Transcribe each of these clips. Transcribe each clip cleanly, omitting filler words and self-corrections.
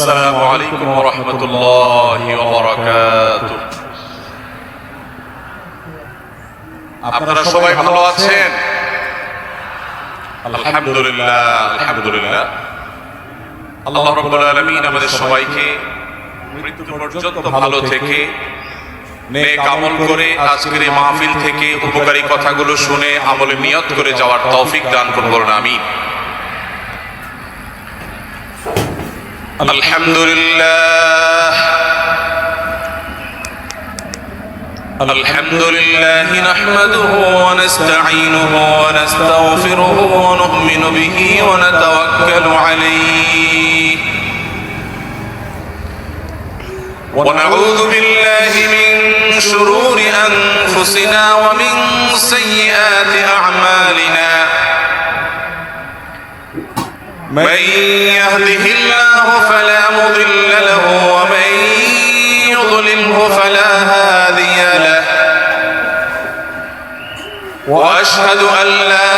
আসসালামু আলাইকুম ওয়া রাহমাতুল্লাহি ওয়া বারাকাতুহু। আপনারা সবাই ভালো আছেন? আলহামদুলিল্লাহ আলহামদুলিল্লাহ। আল্লাহ রাব্বুল আলামিন আমাদের সবাইকে মৃত্যু পর্যন্ত ভালো থেকে নেক আমল করে আজকের এই মাহফিল থেকে উপকারী কথাগুলো শুনে আমলে নিয়ত করে যাওয়ার তৌফিক দান করুন, আমিন। আলহামদুলিল্লাহ আলহামদুলিল্লাহি নাহমাদুহু ওয়া নাস্তাঈনুহু ওয়া নাস্তাগফিরুহু ওয়া নু'মিনু বিহি ওয়া নাতাওয়াক্কালু আলাইহি ওয়া নাউযু বিল্লাহি মিন শুরুরি আনফুসিনা ওয়া মিন সাইয়্যাতি আ'মালিনা। من يهده الله فلا مضل له ومن يضلله فلا هادي له وأشهد أن لا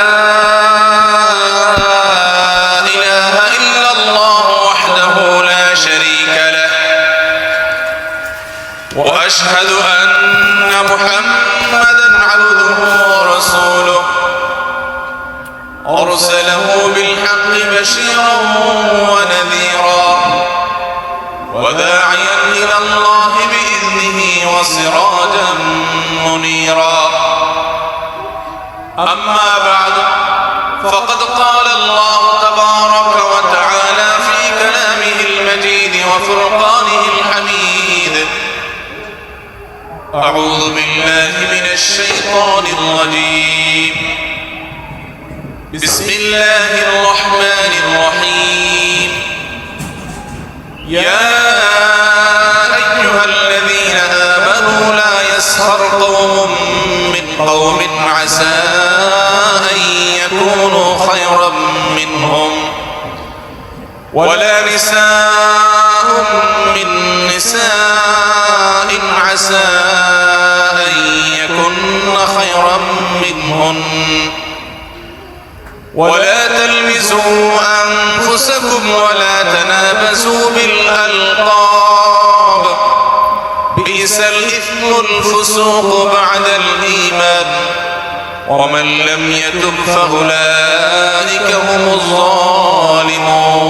إله إلا الله وحده لا شريك له وأشهد أن محمدا عبده ورسوله أرسله بالحق بشيرا ونذيرا وداعيا إلى الله بإذنه وسراجا منيرا. أما بعد فقد قال الله تبارك وتعالى في كلامه المجيد وفرقانه الحميد: أعوذ بالله من الشيطان الرجيم. بسم الله الرحمن الرحيم. يا أيها الذين آمنوا لا يسخر قوم من قوم عسى أن يكونوا خيرا منهم ولا نساء من نساء عسى أن يكن خيرا منهن ولا تلمزوا أنفسكم ولا تنابزوا بالألقاب بئس الإثم الفسوق بعد الإيمان ومن لم يتب فأولئك هم الظالمون.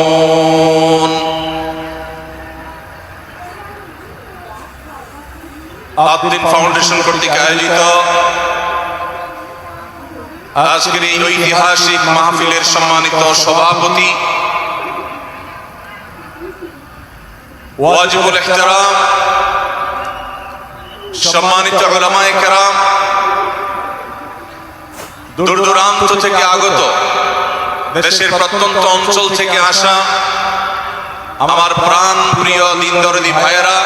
আদ্দিন ফাউন্ডেশন কর্তৃক আয়োজিত আজকের এই ঐতিহাসিক মাহফিলের সম্মানিত সভাপতি ওয়াজিবুল ইহতিরাম সম্মানিত উলামায়ে কেরাম, দূর দূরান্ত থেকে আগত, দেশের প্রত্যন্ত অঞ্চল থেকে আসা আমার প্রাণ প্রিয় দিন দরদি ভাইয়েরা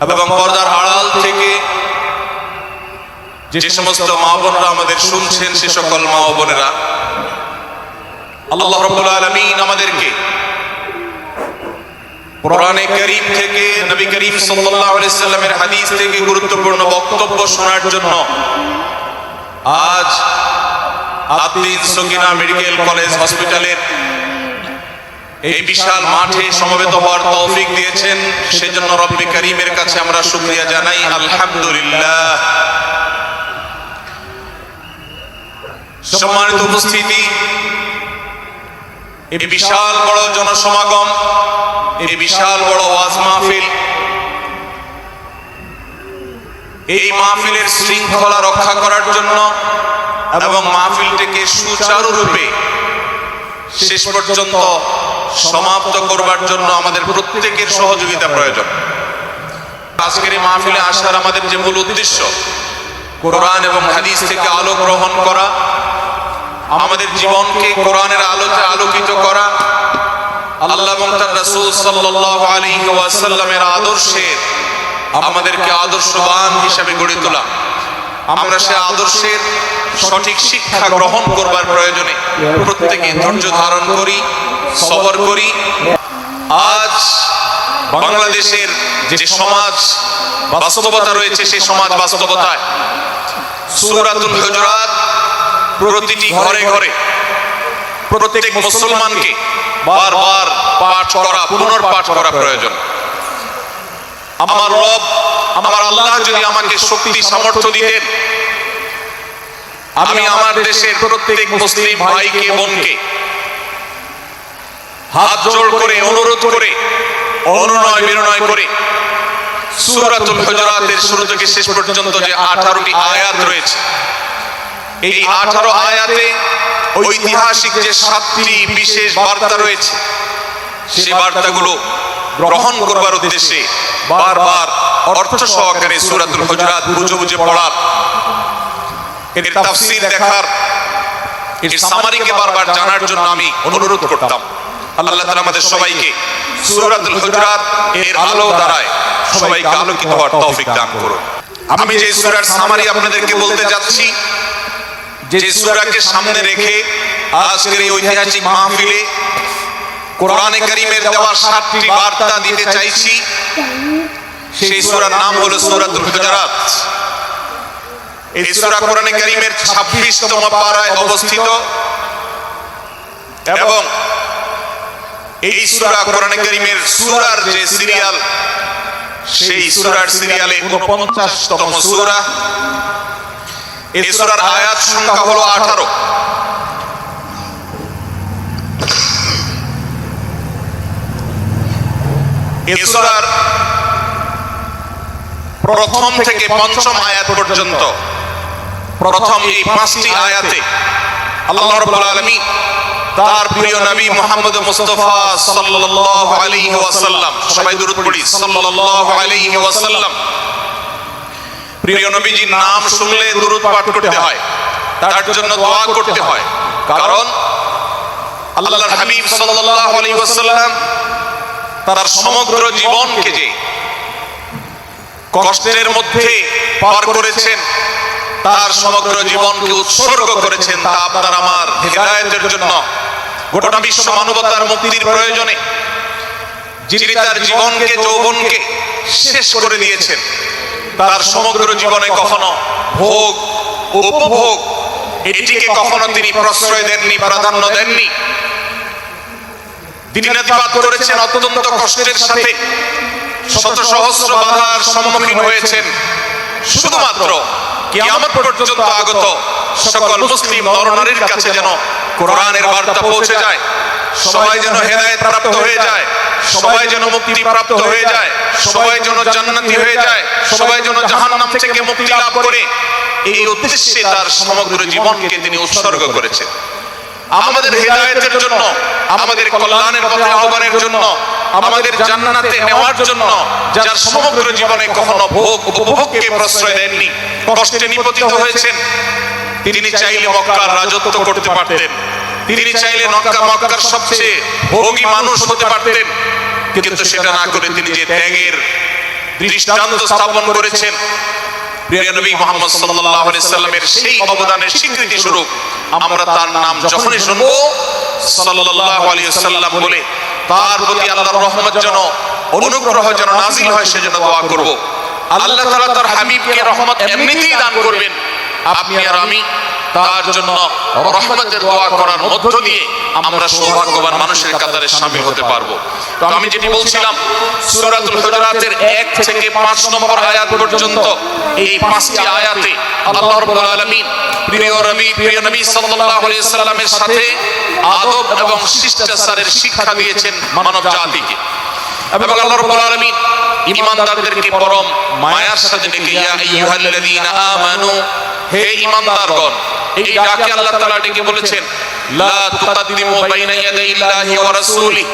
এবং পর্দার আড়াল থেকে যে সমস্ত মা বোনেরা আমাদের শুনছেন, সে সকল মা ও বোনেরা, আল্লাহ রাব্বুল আলামিন আমাদেরকে কোরআনে কারীম থেকে, নবী করিম সাল্লাল্লাহু আলাইহি সাল্লামের হাদিস থেকে গুরুত্বপূর্ণ বক্তব্য শোনার জন্য আজ আদ্দিন সকিনা মেডিকেল কলেজ হসপিটালের এই বিশাল মাঠে সমবেত হওয়ার তৌফিক দিয়েছেন। সেজন্য রব্বে কারীমের কাছে আমরা শুকরিয়া জানাই, আলহামদুলিল্লাহ। সম্মানিত উপস্থিতি, এই বিশাল বড় জনসমাগম, এই বিশাল বড় ওয়াজ মাহফিল, এই মাহফিলের শৃঙ্খলা রক্ষা করার জন্য এবং মাহফিলটিকে সুচারুরূপে শেষ পর্যন্ত সমাপ্ত করবার জন্য আমাদের প্রত্যেকের সহযোগিতা প্রয়োজন। আজকের এই মাহফিলে আসার আমাদের যে মূল উদ্দেশ্য, কোরআন এবং হাদিস থেকে আলো গ্রহণ করা, আমাদের জীবনকে কোরআনের আলোতে আলোকিত করা, আল্লাহ এবং তার রাসূল সাল্লাল্লাহু আলাইহি ওয়াসাল্লামের আদর্শে আমাদেরকে আদর্শবান হিসেবে গড়ে তোলা। আমরা সে আদর্শের সঠিক শিক্ষা গ্রহণ করবার প্রয়োজনে প্রত্যেকে ধৈর্য ধারণ করি, সবর করি। আজ বাংলাদেশের যে সমাজ বাস্তবতা রয়েছে, সেই সমাজ বাস্তবতায় সূরাতুল হুজুরাত প্রতিটি ঘরে ঘরে প্রত্যেক মুসলমানকে বারবার পাঠ করা, পুনর্পাঠ করা প্রয়োজন। আমার রব, আমার আল্লাহ যদি আমাকে শক্তি সামর্থ্য দিতেন, আমি আমার দেশের প্রত্যেক মুসলিম ভাইকে বোনকে হাত জোড় করে অনুরোধ করে অনুনয় বিনয় করে সূরাতুল হুজুরাতের শুরু থেকে শেষ পর্যন্ত যে 18টি আয়াত রয়েছে, এই 18 আয়াতে ঐতিহাসিক যে 7টি বিশেষ বার্তা রয়েছে, সেই বার্তাগুলো গ্রহণ করবার উদ্দেশ্যে বারবার অর্থ সহকারে সূরাতুল হুজুরাত বুঝে বুঝে পড়ার, এর তাফসীর দেখার, এর সামারিকে বারবার জানার জন্য আমি অনুরোধ করতাম। আল্লাহ তাআলা আমাদের সবাইকে সূরাতুল হুজুরাত এর আলো দ্বারায় সবাইকে আলোকিত হওয়ার তৌফিক দান করুন। আমি যে সূরার সামারি আপনাদেরকে বলতে যাচ্ছি, যে সূরাকে সামনে রেখে আজকের এই ঐতিহাসিক মাহফিলে কোরআনে কারীমের দেওয়া 7টি বার্তা দিতে চাইছি, সেই সূরার নাম হলো সূরাতুল হুজুরাত। এই সূরা কোরআনে কারীমের 26তম পারায় অবস্থিত এবং এই সূরা কোরআনে কারীমের সূরার যে সিরিয়াল, সেই সূরার সিরিয়ালে 49তম সূরা। এই সূরার আয়াত সংখ্যা হলো 18। এই সূরার প্রথম থেকে পঞ্চম আয়াত পর্যন্ত প্রথম এই 5টি আয়াতে আল্লাহ রাব্বুল আলামিন তার প্রিয় নবী মুহাম্মদ মুস্তাফা সাল্লাল্লাহু আলাইহি ওয়াসাল্লাম, সবাই দরুদ পড়ি, সাল্লাল্লাহু আলাইহি ওয়াসাল্লাম, প্রিয় নবীজির নাম শুনলে দরুদ পাঠ করতে হয়, তার জন্য দোয়া করতে হয়। কারণ আল্লাহর হাবিব সাল্লাল্লাহু আলাইহি ওয়াসাল্লাম তার সমগ্র জীবনকে যে কষ্টের মধ্যে পার করেছেন, তার সমগ্র জীবনকে উৎসর্গ করেছেন, তা আপনার আমার হিদায়াতের জন্য, গোটা বিশ্ব মানবতার মুক্তির প্রয়োজনে, যিনি তার জীবনকে যৌবনকে শেষ করে দিয়েছেন, তার সমগ্র জীবনে কখনো ভোগ উপভোগ এটিকে কখনো তিনি প্রশ্রয় দেননি, প্রাধান্য দেননি। দিনাতিপাত করেছেন অত্যন্ত কষ্টের সাথে, শত সহস্র বাধার সম্মুখীন হয়েছেন, শুধুমাত্র কিয়ামত পর্যন্ত আগত সকল মুসলিম নরনারীর কাছে যেন কোরআনের বার্তা পৌঁছে যায়, সবাই যেন হেদায়েত প্রাপ্ত হয়ে যায়, সবাই যেন মুক্তি প্রাপ্ত হয়ে যায়, সবাই যেন জান্নাতি হয়ে যায়, সবাই যেন জাহান্নাম থেকে মুক্তি লাভ করে, এই উদ্দেশ্যে তার সমগ্র জীবনকে তিনি উৎসর্গ করেছেন। আমাদের হেদায়েতের জন্য, আমাদের কল্যাণের পথে আহ্বানের জন্য, আমাদের জান্নাতে নেওয়ার জন্য, যার সমগ্র জীবনে কখনো ভোগ উপভোগকে প্রশ্রয় দেননি, কষ্টে নিপতিত হয়েছেন, তিনি চাইলে মক্কার রাজত্ব করতে পারতেন, তিনি চাইলে মক্কার সবচেয়ে ভোগী মানুষ হতে পারতেন, কিন্তু সেটা না করে তিনি যে ত্যাগের দৃষ্টান্ত স্থাপন করেছেন, প্রিয় নবী মুহাম্মদ সাল্লাল্লাহু আলাইহি সাল্লামের সেই অবদানের স্বীকৃতি স্বরূপ আমরা তার নাম যখনই শুনবো সাল্লাল্লাহু আলাইহি সাল্লাম বলে তার প্রতি আল্লাহর রহমত যেন, অনুগ্রহ যেন নাযিল হয়, সেজন্য দোয়া করব। আল্লাহ তাআলা তার হাবিবকে রহমত এমনিতেই দান করবেন, আপনি আর আমি তার জন্য রহমতের দোয়া করার মধ্য দিয়ে আমরা সৌভাগ্যবান মানুষের কাতারে শামিল হতে পারবো। তো আমি যেটি বলছিলাম, সূরাতুল হুজুরাতের 1 থেকে 5 নম্বর আয়াত পর্যন্ত এই 5টি আয়াতে আল্লাহ রাব্বুল আলামিন প্রিয় নবী সাল্লাল্লাহু আলাইহি সাল্লামের সাথে আদব এবং শিষ্টাচারের শিক্ষা দিয়েছেন মানব জাতিকে, এবং আল্লাহ রাব্বুল আলামিন ঈমানদারদেরকে পরম মায়ার সাথে ডেকে ইয়া আইয়ুহাল্লাযীনা আমানু, হে ঈমানদারগণ, এই ডাকে আল্লাহ তাআলা ডেকে বলেছেন লা তুকাদ্দিমু বাইনা ইয়াদাইল্লাহি ওয়া রাসূলিহি,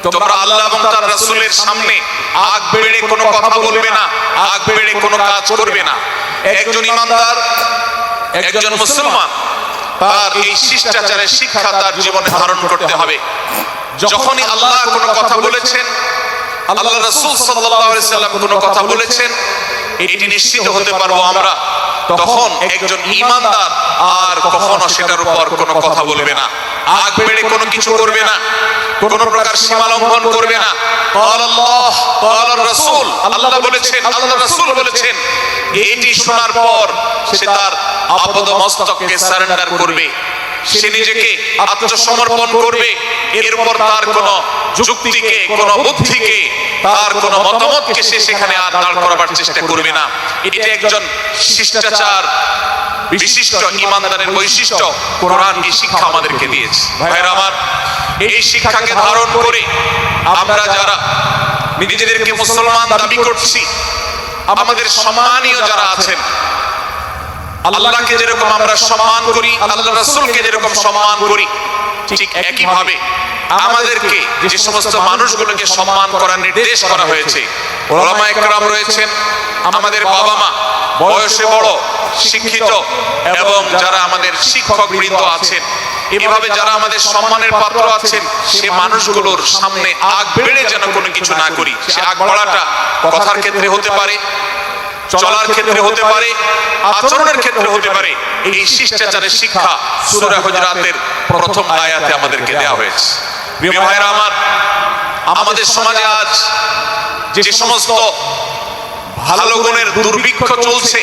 তোমরা আল্লাহ এবং তার রাসূলের সামনে আগ বেড়ে কোনো কথা বলবে না, আগ বেড়ে কোনো কাজ করবে না। একজন ঈমানদার, একজন মুসলমান তার এই শিষ্টাচারের শিক্ষা তার জীবনে ধারণ করতে হবে। যখনই আল্লাহ কোনো কথা বলেছেন, আল্লাহ রাসূল সাল্লাল্লাহু আলাইহি সাল্লাম কোনো কথা বলেছেন, এটি নিশ্চিত হতে পারবো আমরা, তখন একজন ঈমানদার আর কখনো সেটার উপর কোনো কথা বলবে না, আগ বেড়ে কোনো কিছু করবে না, কোনো প্রকার সীমা লঙ্ঘন করবে না। আল্লাহ আল্লাহর রাসূল, আল্লাহ বলেছেন, আল্লাহর রাসূল বলেছেন, এটি শোনার পর সে তার আপাদ মস্তককে সারেন্ডার করবে, সে নিজেকে আত্মসমর্পণ করবে, এরপর তার কোনো যুক্তিকে, কোনো বুদ্ধিকে, তার কোনো মতামতকে সে সেখানে আর দাঁড় করাবার চেষ্টা করবে না। এটা একজন শিষ্টাচার বিশিষ্ট ইমানদারের বৈশিষ্ট্য কোরআন এই শিক্ষা আমাদেরকে দিয়েছে। ভাইরা আমার, এই শিক্ষাকে ধারণ করে আমরা যারা নিজেদেরকে মুসলমান দাবি করছি, আমাদের সম্মানীয় যারা আছেন, আল্লাহকে যেরকম আমরা সম্মান করি, আল্লাহ রাসূলকে যেরকম সম্মান করি, ঠিক একইভাবে আমাদেরকে যে সমস্ত মানুষগুলোকে সম্মান করার নির্দেশ করা হয়েছে, উলামায়ে কেরাম রয়েছেন, আমাদের বাবা মা, বয়সে বড়, শিক্ষিত এবং যারা আমাদের শিক্ষক বৃন্দ আছেন, এভাবে যারা আমাদের সম্মানের পাত্র আছেন, সে মানুষগুলোর সামনে আগ বেড়ে যেন কোনো কিছু না করি। সে আগ বাড়াটা কথার ক্ষেত্রে হতে পারে, চলার ক্ষেত্রে হতে পারে, আচরণের ক্ষেত্রে হতে পারে। এই শিষ্টাচারের শিক্ষা সূরা হুজুরাতের প্রথম আয়াতে আমাদেরকে দেওয়া হয়েছে। প্রিয় ভাইরা আমার, আমাদের সমাজে আজ যে সমস্ত ভালো গুণের দুর্ভিক্ষ চলছে,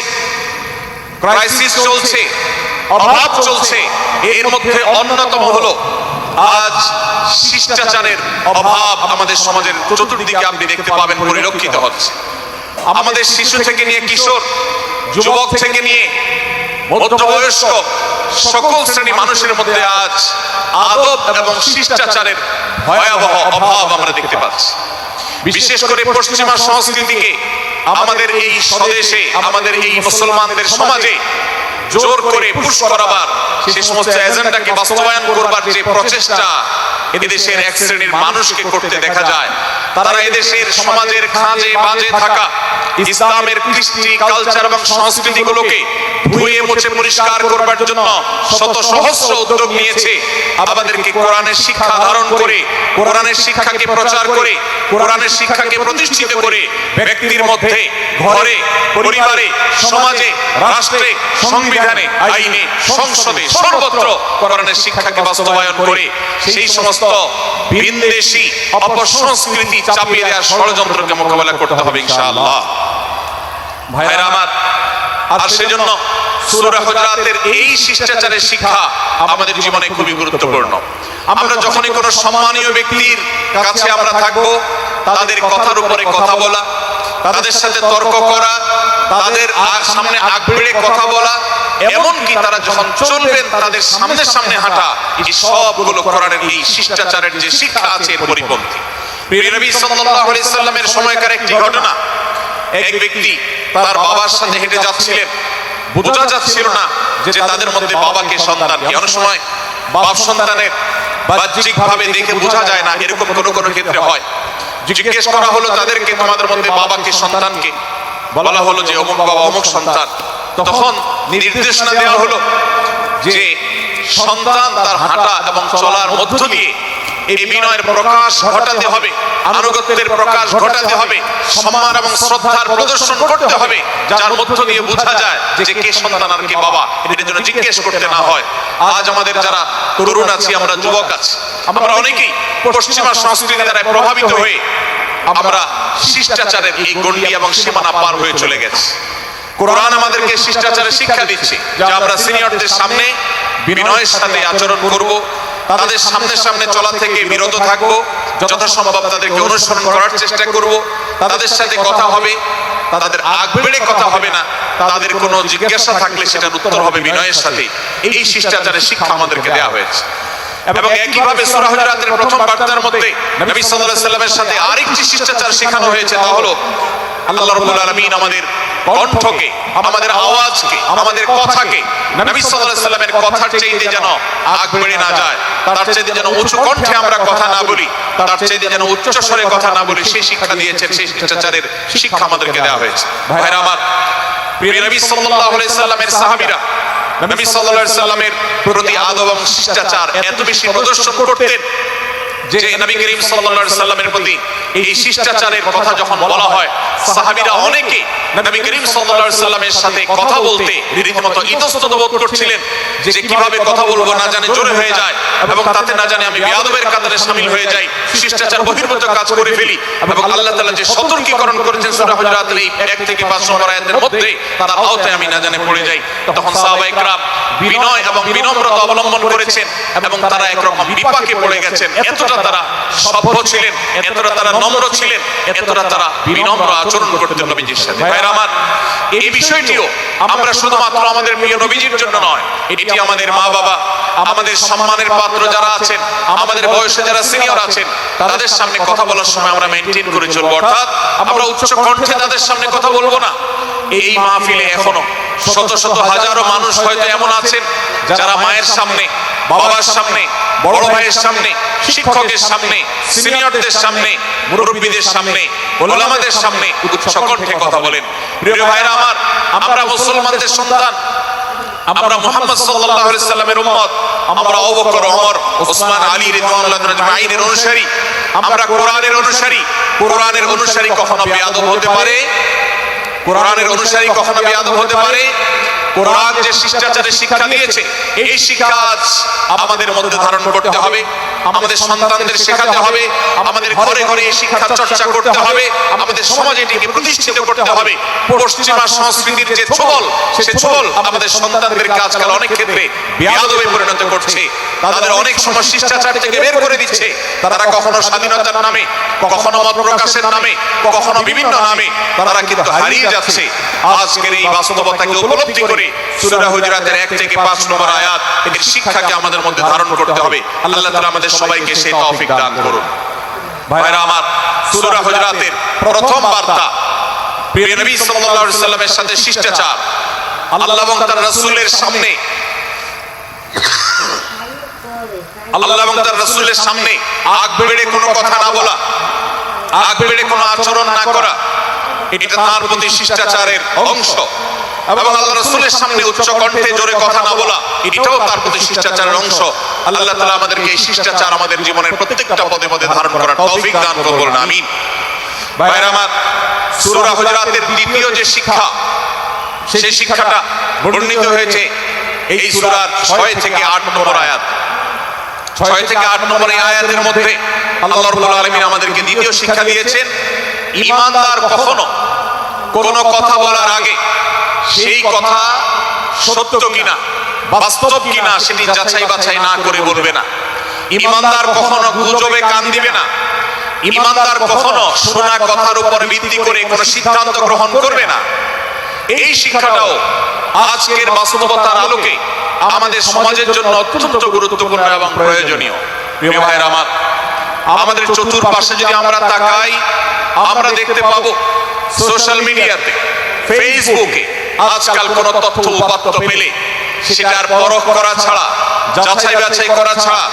ক্রাইসিস চলছে, অভাব চলছে, এর মধ্যে অন্যতম হলো আজ শিষ্টাচারের অভাব। আমাদের সমাজের চতুর্দিকে আপনি দেখতে পাবেন পরিলক্ষিত হচ্ছে। আমাদের শিশু থেকে নিয়ে কিশোর, যুবক থেকে নিয়ে মধ্যবয়স্ক সকল শ্রেণী মানুষের মধ্যে আজ আদব এবং শিষ্টাচারের ভয়াবহ অভাব আমরা দেখতে পাচ্ছি। বিশেষ করে পশ্চিমা সংস্কৃতিকে আমাদের এই স্বদেশে, আমাদের এই মুসলমানদের সমাজে জোর করে পুশ করাবার, সে সমস্ত এজেন্ডাকে বাস্তবায়ন করবার যে প্রচেষ্টা এদেশের এক শ্রেণীর মানুষকে করতে দেখা যায়, তারা এদেশের সমাজের খাঁজে বাজে থাকা ইসলামের কৃষ্টি, কালচার এবং সংস্কৃতিগুলোকে ধুয়ে মুছে পরিষ্কার করবার জন্য শত সহস্র উদ্যোগ নিয়েছে। আমাদেরকে কোরআনের শিক্ষা ধারণ করে, কোরআনের শিক্ষাকে প্রচার করে, কোরআনের শিক্ষাকে প্রতিষ্ঠিত করে ব্যক্তির মধ্যে, ঘরে, পরিবারে, সমাজে, রাষ্ট্রে, সংবিধানে, আইনে, সংসদে, সর্বত্র কোরআনের শিক্ষাকে বাস্তবায়ন করে সেই সমস্ত বিন্দেশী অপসংস্কৃতি চাপিয়ে দেওয়ার ষড়যন্ত্রকে মোকাবেলা করতে হবে ইনশাআল্লাহ। ভাইরা আমার, আর সেজন্য সূরা হুজুরাতের এই শিষ্টাচারের শিক্ষা আমাদের জীবনে খুবই গুরুত্বপূর্ণ। আমরা যখনই কোনো সম্মানীয় ব্যক্তির কাছে আমরা থাকব, তাদের কথার উপরে কথা বলা, তাদের সাথে তর্ক করা, তাদের সামনে আগ বেড়ে কথা বলা, এমনকি তারা যখন চলবেন তাদের সামনে সামনে হাঁটা, এই সবগুলো কোরআনের এই শিষ্টাচারের যে শিক্ষা আছে এর পরিপন্থী। প্রিয় নবী সাল্লাল্লাহু আলাইহি সাল্লামের সময়কার একটি ঘটনা, এক ব্যক্তি তার বাবার সাথে হেঁটে যাচ্ছিলেন, বোঝা যাচ্ছিল না যে তাদের মধ্যে বাবাকে সন্তানকে। অনেক সময় বাপ সন্তানের বাহ্যিক ভাবে দেখে বোঝা যায় না, এরকম কোন কোন ক্ষেত্রে হয়। জিজ্ঞেস করা হলো তাদেরকে, তোমাদের মধ্যে বাবাকে সন্তানকে? বলা হলো যে অমুক বাবা অমুক সন্তান। তখন নির্দেশনা দেওয়া হলো যে সন্তান তার হাঁটা এবং চলার মধ্য দিয়ে এই বিনয়ের প্রকাশ ঘটাতে হবে, আনুগত্যের প্রকাশ ঘটাতে হবে, সম্মান এবং শ্রদ্ধার প্রদর্শন করতে হবে, যার মধ্য দিয়ে বোঝা যায় যে কে সন্তান আর কে বাবা। এর জন্য জিজ্ঞেস করতে না হয়। আজ আমাদের যারা তরুণ আছি, আমরা যুবক আছি, আমরা অনেকেই পশ্চিমা সংস্কৃতি দ্বারা প্রভাবিত হয়ে আমরা শিষ্টাচারের এই গণ্ডি এবং সীমানা পার হয়ে চলে গেছি। কোরআন আমাদেরকে শিষ্টাচারের শিক্ষা দিচ্ছে যে আমরা সিনিয়রদের সামনে বিনয়ের সাথে আচরণ করব, তাদের সামনে সামনে চলা থেকে বিরত থাকবো, যথাসম্ভব তাদেরকে অনুসরণ করার চেষ্টা করব, তাদের সাথে কথা হবে, তাদের আগ বেড়ে কথা হবে না, তাদের কোনো জিজ্ঞাসা থাকলে সেটার উত্তর হবে বিনয়ের সাথে। এই শিষ্টাচারের শিক্ষা আমাদেরকে দেওয়া হয়েছে। এবং একইভাবে সূরা হুজুরাতের প্রথম বার্তার মধ্যে নবী সাল্লাল্লাহু আলাইহি সাল্লামের সাথে আরেকটি শিষ্টাচার শেখানো হয়েছে, তা হলো আল্লাহ রাব্বুল আলামিন আমাদের কণ্ঠকে, আমাদের আওয়াজকে, আমাদের কথাকে নবী সাল্লাল্লাহু আলাইহি সাল্লামের কথার চাইতে যেন আগ বেড়ে না যায়, তার চাইতে যেন উচ্চ কণ্ঠে আমরা কথা না বলি, তার চাইতে যেন উচ্চ স্বরে কথা না বলি, সেই শিক্ষা দিয়েছেন। সেই শিষ্টাচারের শিক্ষা আমাদেরকে দেওয়া হয়েছে। ভাইরা আমার, প্রিয় নবী সাল্লাল্লাহু আলাইহি সাল্লামের সাহাবীরা নবী সাল্লাল্লাহু আলাইহি সাল্লামের প্রতি আদব এবং শিষ্টাচার এত বেশি প্রদর্শন করতেন যে নবী করিম সাল্লাল্লাহু আলাইহি সাল্লামের প্রতি এই শিষ্টাচারের কথা যখন বলা হয়, সাহাবীরা অনেকে নবী করিম সাল্লাল্লাহু আলাইহি সাল্লামের সাথে কথা বলতে রীতিমতো ইতস্তত বোধ করছিলেন যে কিভাবে কথা বলবো, না জানে জোরে হয়ে যায় এবং তাতে না জানে আমি বিয়াদবের কাতারে শামিল হয়ে যাই, শিষ্টাচার বহির্ভূত কাজ করে ফেলি। এবং আল্লাহ তাআলা যে সতর্কীকরণ করেছেন সূরা হুজুরাতের এই 1 থেকে 5 নম্বর আয়াতের মধ্যে, তার আওতায় আমি না জানে পড়ে যাই। তখন সাহাবায়ে কেরাম বিনয় এবং বিনম্রতা অবলম্বন করেছেন এবং তারা একরকম বিপাকে পড়ে গেছেন। এতটা তারা সভ্য ছিলেন, এতটা তারা নম্র ছিলেন, এতটা তারা বিনম্র আচরণ করতেন নবীজির সাথে। ভাইরা আমার, এই বিষয়টিও আমরা শুধুমাত্র আমাদের প্রিয় নবীজির জন্য নয়, এটি আমাদের মা বাবা, আমাদের সম্মানের পাত্র যারা আছেন, আমাদের বয়সে যারা সিনিয়র আছেন, তাদের সামনে কথা বলার সময় আমরা মেইনটেইন করে চলবো। অর্থাৎ আমরা উচ্চ কণ্ঠে তাদের সামনে কথা বলবো না। এই মাহফিলে এখনো শত শত হাজারো মানুষ হয়তো এমন আছেন যারা মায়ের সামনে, বাবার সামনে, বড় ভাইয়ের সামনে, শিক্ষকের সামনে, সিনিয়রদের সামনে, মুরব্বীদের সামনে, ওলামাদের সামনে উচ্চ কণ্ঠে কথা বলেন। প্রিয় ভাইরা আমার, আমরা মুসলমানদের সন্তান, আমরা মুহাম্মদ সাল্লাল্লাহু আলাইহি সাল্লামের উম্মত, আমরা আবু বকর, ওমর, ওসমান, আলী রাদিয়াল্লাহু আজমাইনের অনুসারী, আমরা কোরআনের অনুসারী। কোরআনের অনুসারী কখনো বেয়াদব হতে পারে? কোরআনের অনুসারী কখনো বেয়াদব হতে পারে? কোরআন যে শিষ্টাচারের শিক্ষা দিয়েছে, এই শিক্ষা আজ আমাদের মধ্যে ধারণ করতে হবে, আমাদের সন্তানদের শেখাতে হবে, আমাদের ঘরে ঘরে এই শিক্ষা চর্চা করতে হবে, আমাদের সমাজে এটিকে প্রতিষ্ঠিত করতে হবে। পশ্চিমা সংস্কৃতির যে ছোবল, সে ছোবল আমাদের সন্তানদেরকে আজকাল অনেক ক্ষেত্রে বেয়াদবে পরিণত করছে। তাদের অনেক সময় শিষ্টাচার থেকে বের করে দিচ্ছে। তারা কখনো স্বাধীনতার নামে, কখনো মত প্রকাশের নামে, কখনো বিভিন্ন নামে তারা কিন্তু হারিয়ে যাচ্ছে। আজকের এই বাস্তবতাকে উপলব্ধি করে সূরা হুজুরাতের 1 থেকে 5 নম্বর আয়াত, এর শিক্ষাকে আমাদের মধ্যে ধারণ করতে হবে। আল্লাহ তাআলা আমাদের সবাইকে সেই তৌফিক দান করুন। ভাইরা আমার, সূরা হুজুরাতের প্রথম বার্তা প্রিয় নবী সাল্লাল্লাহু আলাইহি সাল্লামের সাথে শিষ্টাচার, আল্লাহ এবং তার রাসূলের সামনে, আল্লাহ এবং তার রাসূলের সামনে আগ বেড়ে কোনো কথা না বলা, আগ বেড়ে কোনো আচরণ না করা, এটা তার প্রতি শিষ্টাচারের অংশ। এবং আল্লাহ রাসূলের সামনে উচ্চ কণ্ঠে জোরে কথা না বলা, এটাও তার প্রতি শিষ্টাচারের অংশ। আল্লাহ তাআলা আমাদেরকে এই শিষ্টাচার আমাদের জীবনের প্রত্যেকটা পদে পদে ধারণ করার তৌফিক দান করুন, আমিন। ভাইরা আমার, সূরা হুজুরাতের দ্বিতীয় যে শিক্ষা, সেই শিক্ষাটা বর্ণিত হয়েছে এই সূরার 6 থেকে 8 নম্বর আয়াত। 6 থেকে 8 নম্বর এই আয়াতের মধ্যে আল্লাহ রাব্বুল আলামিন আমাদেরকে দ্বিতীয় শিক্ষা দিয়েছেন, ঈমানদার কখনো কোনো কথা বলার আগে সেই কথা সত্য কিনা, বাস্তব কিনা সেটি যাচাই বাছাই না করে বলবে না। ঈমানদার কখনো গুজবে কান দিবে না। ঈমানদার কখনো শোনা কথার উপর ভিত্তি করে কোনো সিদ্ধান্ত গ্রহণ করবে না। এই শিক্ষাটাও আজকের বাস্তবতার আলোকে আমাদের সমাজের জন্য অত্যন্ত গুরুত্বপূর্ণ এবং প্রয়োজনীয়। প্রিয় ভাইরা আমার, আমাদের চতুর্পাশে যদি আমরা তাকাই, আমরা দেখতে পাবো সোশ্যাল মিডিয়াতে, ফেসবুকে আজকাল কোন তথ্য উপাত্ত পেলে সেটার পরখ করা ছাড়া, যাচাই বাছাই করা ছাড়া,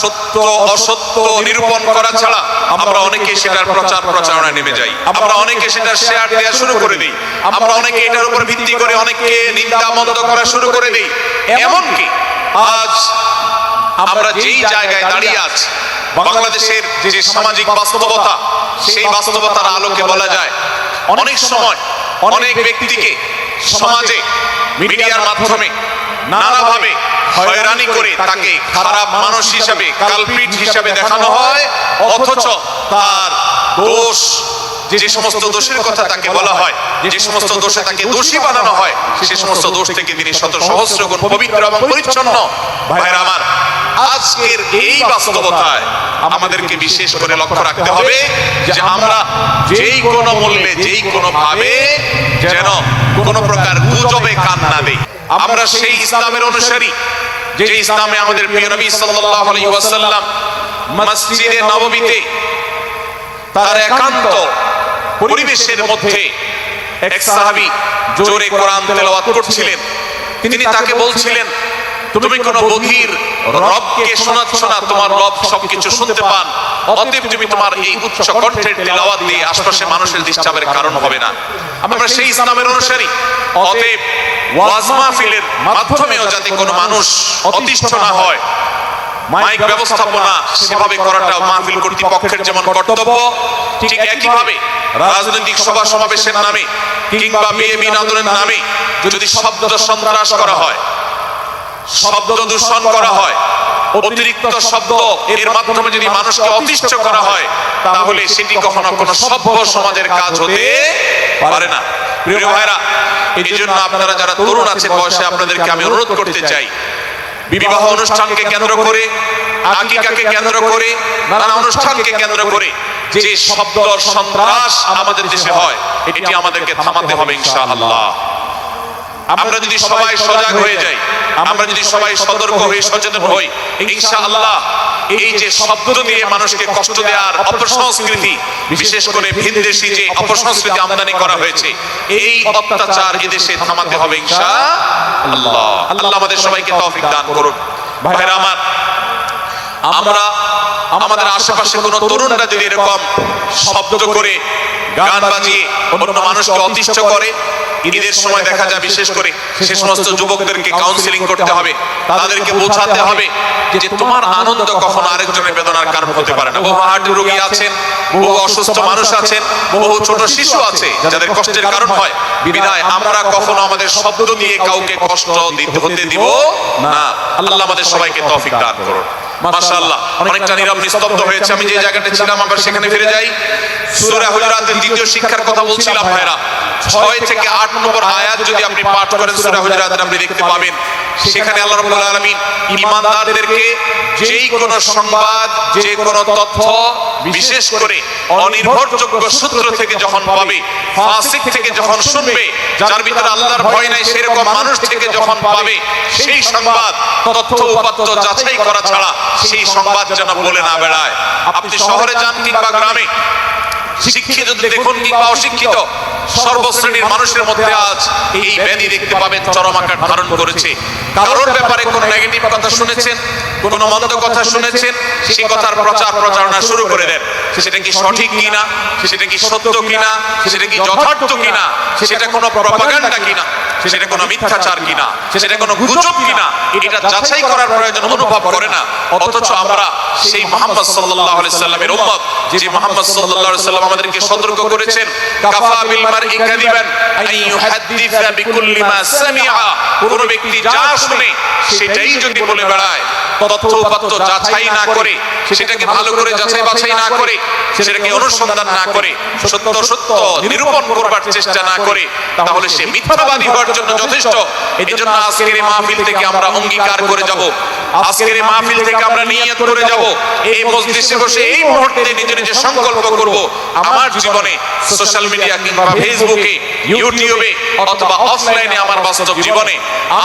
সত্য অসত্য নিরূপণ করা ছাড়া আমরা অনেকে সেটার প্রচার প্রচারণায় নেমে যাই। আমরা অনেকে সেটার শেয়ার দেওয়া শুরু করে দিই। আমরা অনেকে এটার উপর ভিত্তি করে অনেকে নিন্দা মন্দ করা শুরু করে দিই। এমনকি আজ আমরা যেই জায়গায় দাঁড়িয়ে আছি, বাংলাদেশের যে সামাজিক বাস্তবতা, সেই বাস্তবতার আলোকে বলা যায় অনেক সময় অনেক ব্যক্তিকে সমাজে মিডিয়ার মাধ্যমে নানাভাবে হয়রানি করে তাকে খারাপ মানুষ হিসাবে, কালপ্রিট হিসাবে দেখানো হয়, অথচ তার দোষ, যে সমস্ত দোষের কথা তাকে বলা হয়, যে সমস্ত দোষে তাকে দোষী বানানো হয়, সে সমস্ত দোষ থেকে তিনি শত সহস্র গুণ পবিত্র এবং পরিচ্ছন্ন। ভাইরা আমার, আজকের এই বাস্তবতায় আমাদেরকে বিশেষ করে লক্ষ্য রাখতে হবে যে আমরা যেই কোনো মূল্যে, যেই কোনো ভাবে যেন কোনো প্রকার গুজবে কান না দেই। আমরা সেই ইসলামের অনুসারী যে ইসলামে আমাদের প্রিয় নবী সাল্লাল্লাহু আলাইহি ওয়াসাল্লাম মসজিদে নববীতে তার একান্ত পরিবেশের মধ্যে এক সাহাবী জোরে কোরআন তেলাওয়াত করছিলেন। তিনি তাকে বলছিলেন, তুমি কোন বধির রবকে শোনাচ্ছ না, তোমার রব সবকিছু শুনতে পান, অতএব তুমি তোমার এই উচ্চ কণ্ঠের তেলাওয়াত দিয়ে আশপাশে মানুষের ডিস্টার্বের কারণ হবে না। আমরা সেই ইসলামের অনুসারী, অতএব ওয়াজ মাহফিলের মাধ্যমেও যাতে কোনো মানুষ অতিষ্ঠ না হয়, মাইক ব্যবস্থাপনা সেভাবে করাটা মাহফিল কর্তৃপক্ষের যেমন কর্তব্য, ঠিক একইভাবে রাজনৈতিক সভা সমাবেশের নামে কিংবা বিয়ে বিনোদনের নামে যদি শব্দ সন্ত্রাস করা হয়, শব্দ দূষণ করা হয়, অতিরিক্ত শব্দ এর মাধ্যমে যদি মানুষকে অতিষ্ঠ করা হয়, তাহলে সেটি কখনো কোনো সভ্য সমাজের কাজ হতে পারে না। প্রিয় ভাইরা, এই জন্য আপনারা যারা তরুণ আছেন বয়সে, আপনাদেরকে আমি অনুরোধ করতে চাই, বিবাহ অনুষ্ঠানকে কেন্দ্র করে, আকিকাকে কেন্দ্র করে, নানা অনুষ্ঠানকে কেন্দ্র করে যে শব্দ সন্ত্রাস আমাদের দেশে হয়, এটি আমাদেরকে থামাতে হবে ইনশাআল্লাহ। আমরা যদি সবাই সজাগ হয়ে যাই, আমরা যদি সবাই সতর্ক হয়ে সচেতন হই, ইনশাআল্লাহ এই যে শব্দ দিয়ে মানুষকে কষ্ট দেওয়ার অপসংস্কৃতি, বিশেষ করে ভিনদেশী যে অপসংস্কৃতি আমদানি করা হয়েছে, এই অত্যাচার এদেশে থামাতে হবে ইনশাআল্লাহ। আল্লাহ আমাদের সবাইকে তৌফিক দান করুন। ভাইরা আমার, আমরা আমাদের আশেপাশে কোনো তরুণরা যদি এরকম শব্দ করে, গান বাজিয়ে অন্য মানুষকে অতিষ্ঠ করে, ঈদের সময় দেখা যায় বিশেষ করে সে সমস্ত যুবকদেরকে কাউন্সিলিং করতে হবে, তাদেরকে বোঝাতে হবে যে তোমার আনন্দ কখনো আরেকজনের বেদনার কারণ হতে পারে না। বহু হার্টের রোগী আছেন, বহু অসুস্থ মানুষ আছেন, বহু ছোট শিশু আছে যাদের কষ্টের কারণ হয়। বিধায় আমরা কখনো আমাদের শব্দ দিয়ে কাউকে কষ্ট হতে দিব না। আল্লাহ আমাদের সবাইকে তৌফিক দান করুন। মাশাআল্লাহ, অনেকটা নীরব নিস্তব্ধ হয়েছে। আমি যে জায়গাটা ছিলাম আবার সেখানে ফিরে যাই। সূরা হুজুরাতের দ্বিতীয় শিক্ষার কথা বলছিলাম ভাইরা। 6 থেকে 8 নম্বর আয়াত যদি আপনি পাঠ করেন সূরা হুজুরাতের, আপনি দেখতে পাবেন সেখানে আল্লাহ রাব্বুল আলামিন ঈমানদারদেরকে যেই কোনো সংবাদ, যে কোনো তথ্য, বিশেষ করে অনির্ভরযোগ্য সূত্র থেকে যখন পাবে, ফাসিক থেকে যখন শুনবে, যার ভিতরে আল্লাহর ভয় নাই সেরকম মানুষ থেকে যখন পাবে, সেই সংবাদ তথ্য উপাত্ত যাচাই করা ছাড়া সেই সংবাদ যেন বলে না বেড়ায়। আপনি শহরে যান কিংবা গ্রামে, শিক্ষিত দেখুন কিংবা অশিক্ষিত, সর্বশ্রেণীর মানুষের মধ্যে আজ এই ব্যাধি দেখতে পাবেন চরম আকার ধারণ করেছে। কারোর ব্যাপারে কোনো নেগেটিভ কথা শুনেছেন, কোনো মন্দ কথা শুনেছেন, সেই কথার প্রচারণা শুরু করে দেন। সেটা কি সঠিক কিনা, সেটা কি সত্য কিনা, সেটা কি যথার্থ কিনা, সেটা কোনো প্রপাগান্ডা কিনা, সেটা কোনো মিথ্যাচার কিনা, সেটা কোনো গুজব কিনা, এটা যাচাই করার প্রয়োজন অনুভব করে না। অথচ আমরা সেই মুহাম্মদ সাল্লাল্লাহু আলাইহি সাল্লামের উম্মত, যে মুহাম্মদ সাল্লাল্লাহু আলাইহি সাল্লাম আমাদেরকে সতর্ক করেছেন, কাফা বিল মারই কাযিবান আন ইউহাদ্দিসা বিকুল্লি মা সামিআ, কোন ব্যক্তি যা শুনে সেটাই যদি বলে বেড়ায়, তথ্য উপাত্ত যাচাই না করে, সেটাকে ভালো করে যাচাই বাছাই না করে, সেটাকে অনুসন্ধান না করে, সত্য নিরূপণ করবার চেষ্টা না করে, তাহলে সে মিথ্যাবাদী হওয়ার জন্য যথেষ্ট। এজন্য আজকের এই মাহফিল থেকে আমরা অঙ্গীকার করে যাব, আজকের এই মাহফিল থেকে আমরা নিয়ত করে যাব, এই মজলিসে বসে এই মুহূর্তে নিজে নিজে সংকল্প করব, আমার জীবনে সোশ্যাল মিডিয়া কিংবা ফেসবুকে, ইউটিউবে অথবা অফলাইনে আমার বাস্তব জীবনে